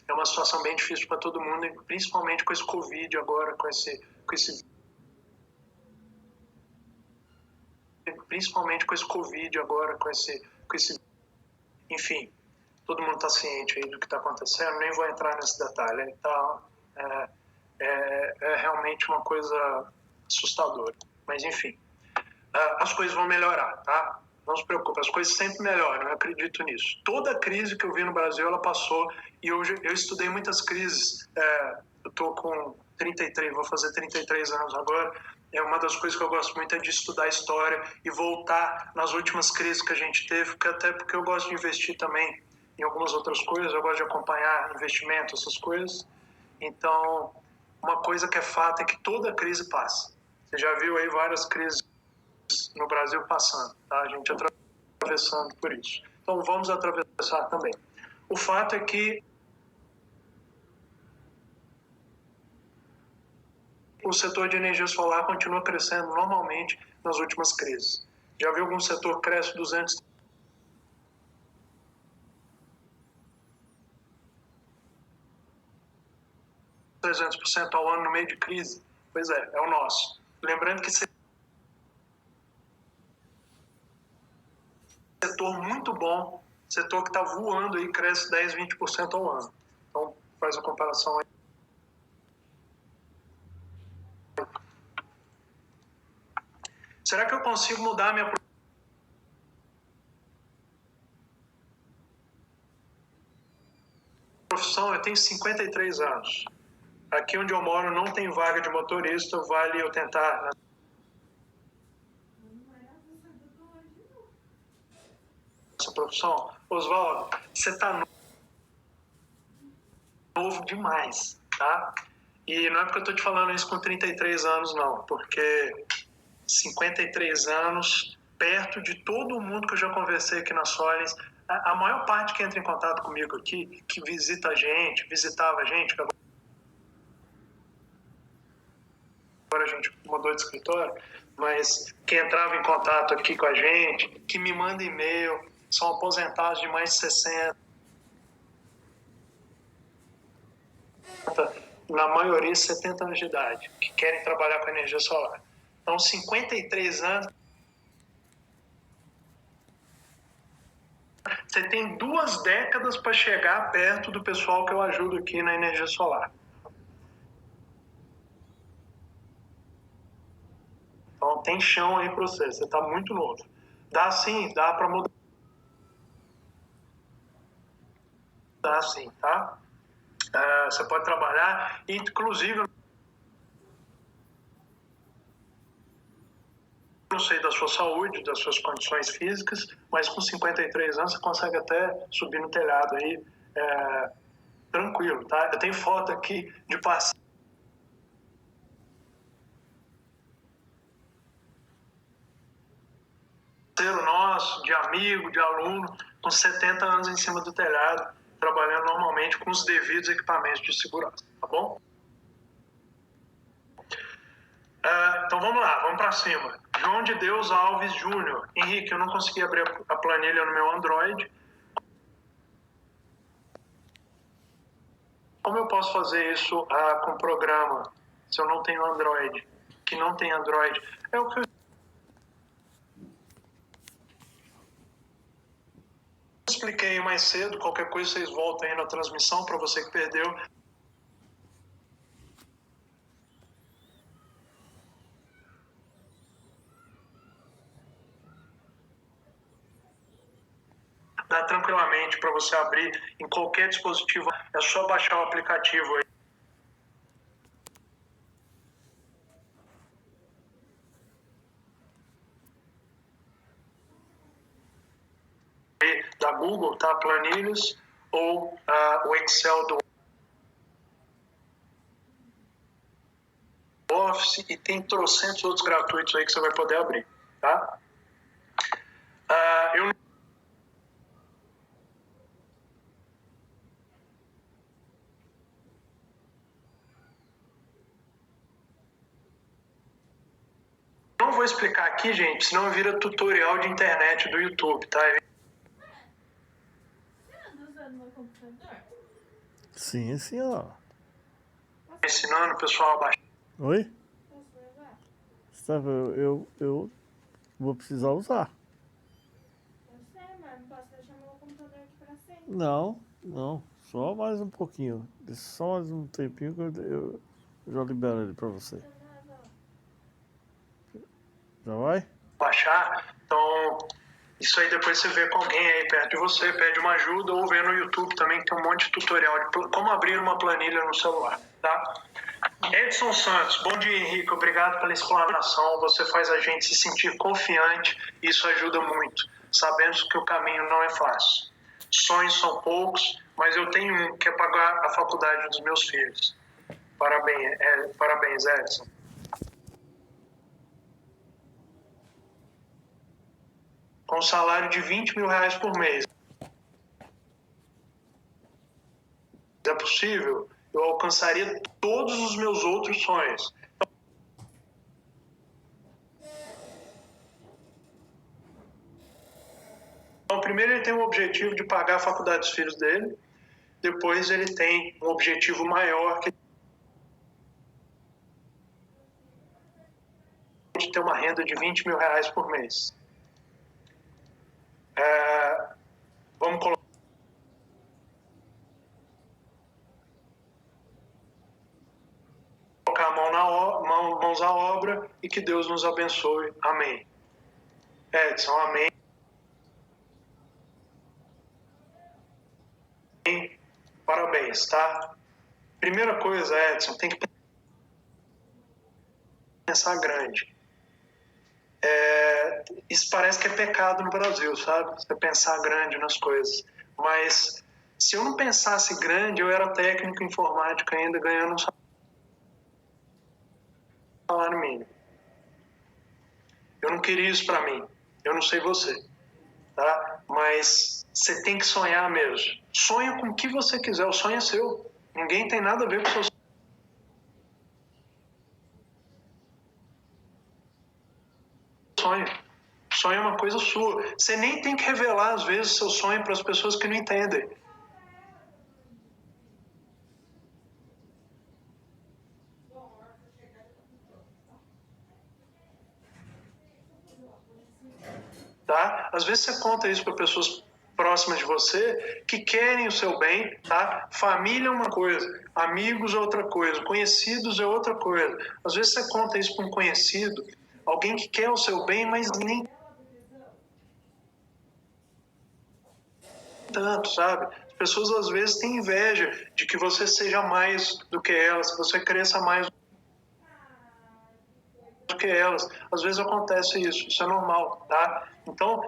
É uma situação bem difícil para todo mundo, principalmente com esse Covid agora, enfim, todo mundo está ciente aí do que está acontecendo, nem vou entrar nesse detalhe. Então, é realmente uma coisa assustadora. Mas, enfim, as coisas vão melhorar, tá? Não se preocupe, as coisas sempre melhoram, eu acredito nisso. Toda crise que eu vi no Brasil, ela passou, e hoje eu estudei muitas crises. Eu estou com 33, vou fazer 33 anos agora. Uma das coisas que eu gosto muito é de estudar história e voltar nas últimas crises que a gente teve, até porque eu gosto de investir também em algumas outras coisas, eu gosto de acompanhar investimento, essas coisas. Então, uma coisa que é fato é que toda crise passa. Você já viu aí várias crises no Brasil passando, tá? A gente atravessando por isso. Então, vamos atravessar também. O fato é que o setor de energia solar continua crescendo normalmente nas últimas crises. Já viu algum setor que cresce 300% ao ano no meio de crise? Pois é o nosso. Lembrando que setor muito bom, setor que está voando aí, cresce 10, 20% ao ano. Então, faz a comparação aí. Será que eu consigo mudar a minha profissão? Eu tenho 53 anos. Aqui onde eu moro não tem vaga de motorista, vale eu tentar essa profissão? Oswaldo, você está novo demais, tá? E não é porque eu estou te falando isso com 33 anos, não, porque 53 anos, perto de todo mundo que eu já conversei aqui na Solens, a maior parte que entra em contato comigo aqui, que visita a gente, visitava a gente, que agora a gente mudou de escritório, mas que entrava em contato aqui com a gente, que me manda e-mail, são aposentados de mais de 60, na maioria 70 anos de idade, que querem trabalhar com energia solar. Então, 53 anos, você tem 2 décadas para chegar perto do pessoal que eu ajudo aqui na energia solar. Então, tem chão aí para você está muito novo. Dá sim, dá para mudar. Dá sim, tá? Você pode trabalhar, inclusive, não sei da sua saúde, das suas condições físicas, mas com 53 anos você consegue até subir no telhado aí, tranquilo, tá? Eu tenho foto aqui de parceiro nosso, de amigo, de aluno, com 70 anos em cima do telhado, trabalhando normalmente com os devidos equipamentos de segurança, tá bom? Então vamos lá, vamos para cima. João de Deus Alves Júnior. Henrique, eu não consegui abrir a planilha no meu Android. Como eu posso fazer isso com programa, se eu não tenho Android? Que não tem Android. É o que eu expliquei mais cedo. Qualquer coisa vocês voltam aí na transmissão para você que perdeu. Dá tranquilamente para você abrir em qualquer dispositivo. É só baixar o aplicativo aí. Da Google, tá? Planilhas, ou o Excel do Office, e tem trocentos outros gratuitos aí que você vai poder abrir, tá? Eu não vou explicar aqui, gente, senão vira tutorial de internet do YouTube, tá? Sim, senhor. Ensinando o pessoal a baixar. Oi? Posso levar? Sabe, eu vou precisar usar. Eu sei, mas não posso deixar meu computador aqui pra sempre. Não. Só mais um pouquinho. Só mais um tempinho que eu já libero ele pra você. Eu levo. Já vai? Baixar. Então, isso aí depois você vê com alguém aí perto de você, pede uma ajuda ou vê no YouTube também, que tem um monte de tutorial de como abrir uma planilha no celular, tá? Edson Santos, bom dia, Henrique. Obrigado pela explanação. Você faz a gente se sentir confiante e isso ajuda muito. Sabemos que o caminho não é fácil. Sonhos são poucos, mas eu tenho um que é pagar a faculdade dos meus filhos. Parabéns, Edson. Com um salário de R$20.000 por mês. É possível? Eu alcançaria todos os meus outros sonhos. Então, primeiro ele tem o objetivo de pagar a faculdade dos filhos dele. Depois ele tem um objetivo maior, que é de ter uma renda de R$20.000 por mês. Vamos colocar mãos à obra e que Deus nos abençoe. Amém. Edson, amém. Parabéns, tá? Primeira coisa, Edson, tem que pensar grande. Isso parece que é pecado no Brasil, sabe? Você pensar grande nas coisas. Mas se eu não pensasse grande, eu era técnico em informática ainda, ganhando um salário mínimo. Eu não queria isso pra mim. Eu não sei você, tá? Mas você tem que sonhar mesmo. Sonha com o que você quiser. O sonho é seu. Ninguém tem nada a ver com o seu sonho. Sonho é uma coisa sua. Você nem tem que revelar, às vezes, seu sonho para as pessoas que não entendem. Tá? Às vezes você conta isso para pessoas próximas de você que querem o seu bem, tá? Família é uma coisa, amigos é outra coisa, conhecidos é outra coisa. Às vezes você conta isso para um conhecido, alguém que quer o seu bem, mas nem tanto, sabe? As pessoas às vezes têm inveja de que você seja mais do que elas, que você cresça mais do que elas. Às vezes acontece isso é normal, tá? Então,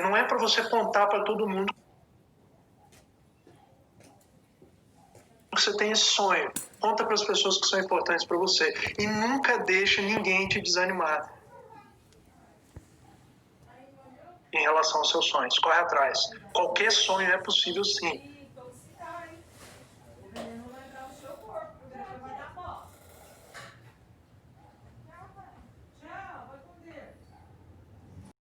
não é para você contar para todo mundo que você tem esse sonho. Conta para as pessoas que são importantes para você e nunca deixe ninguém te desanimar em relação aos seus sonhos. Corre atrás. Qualquer sonho é possível, sim.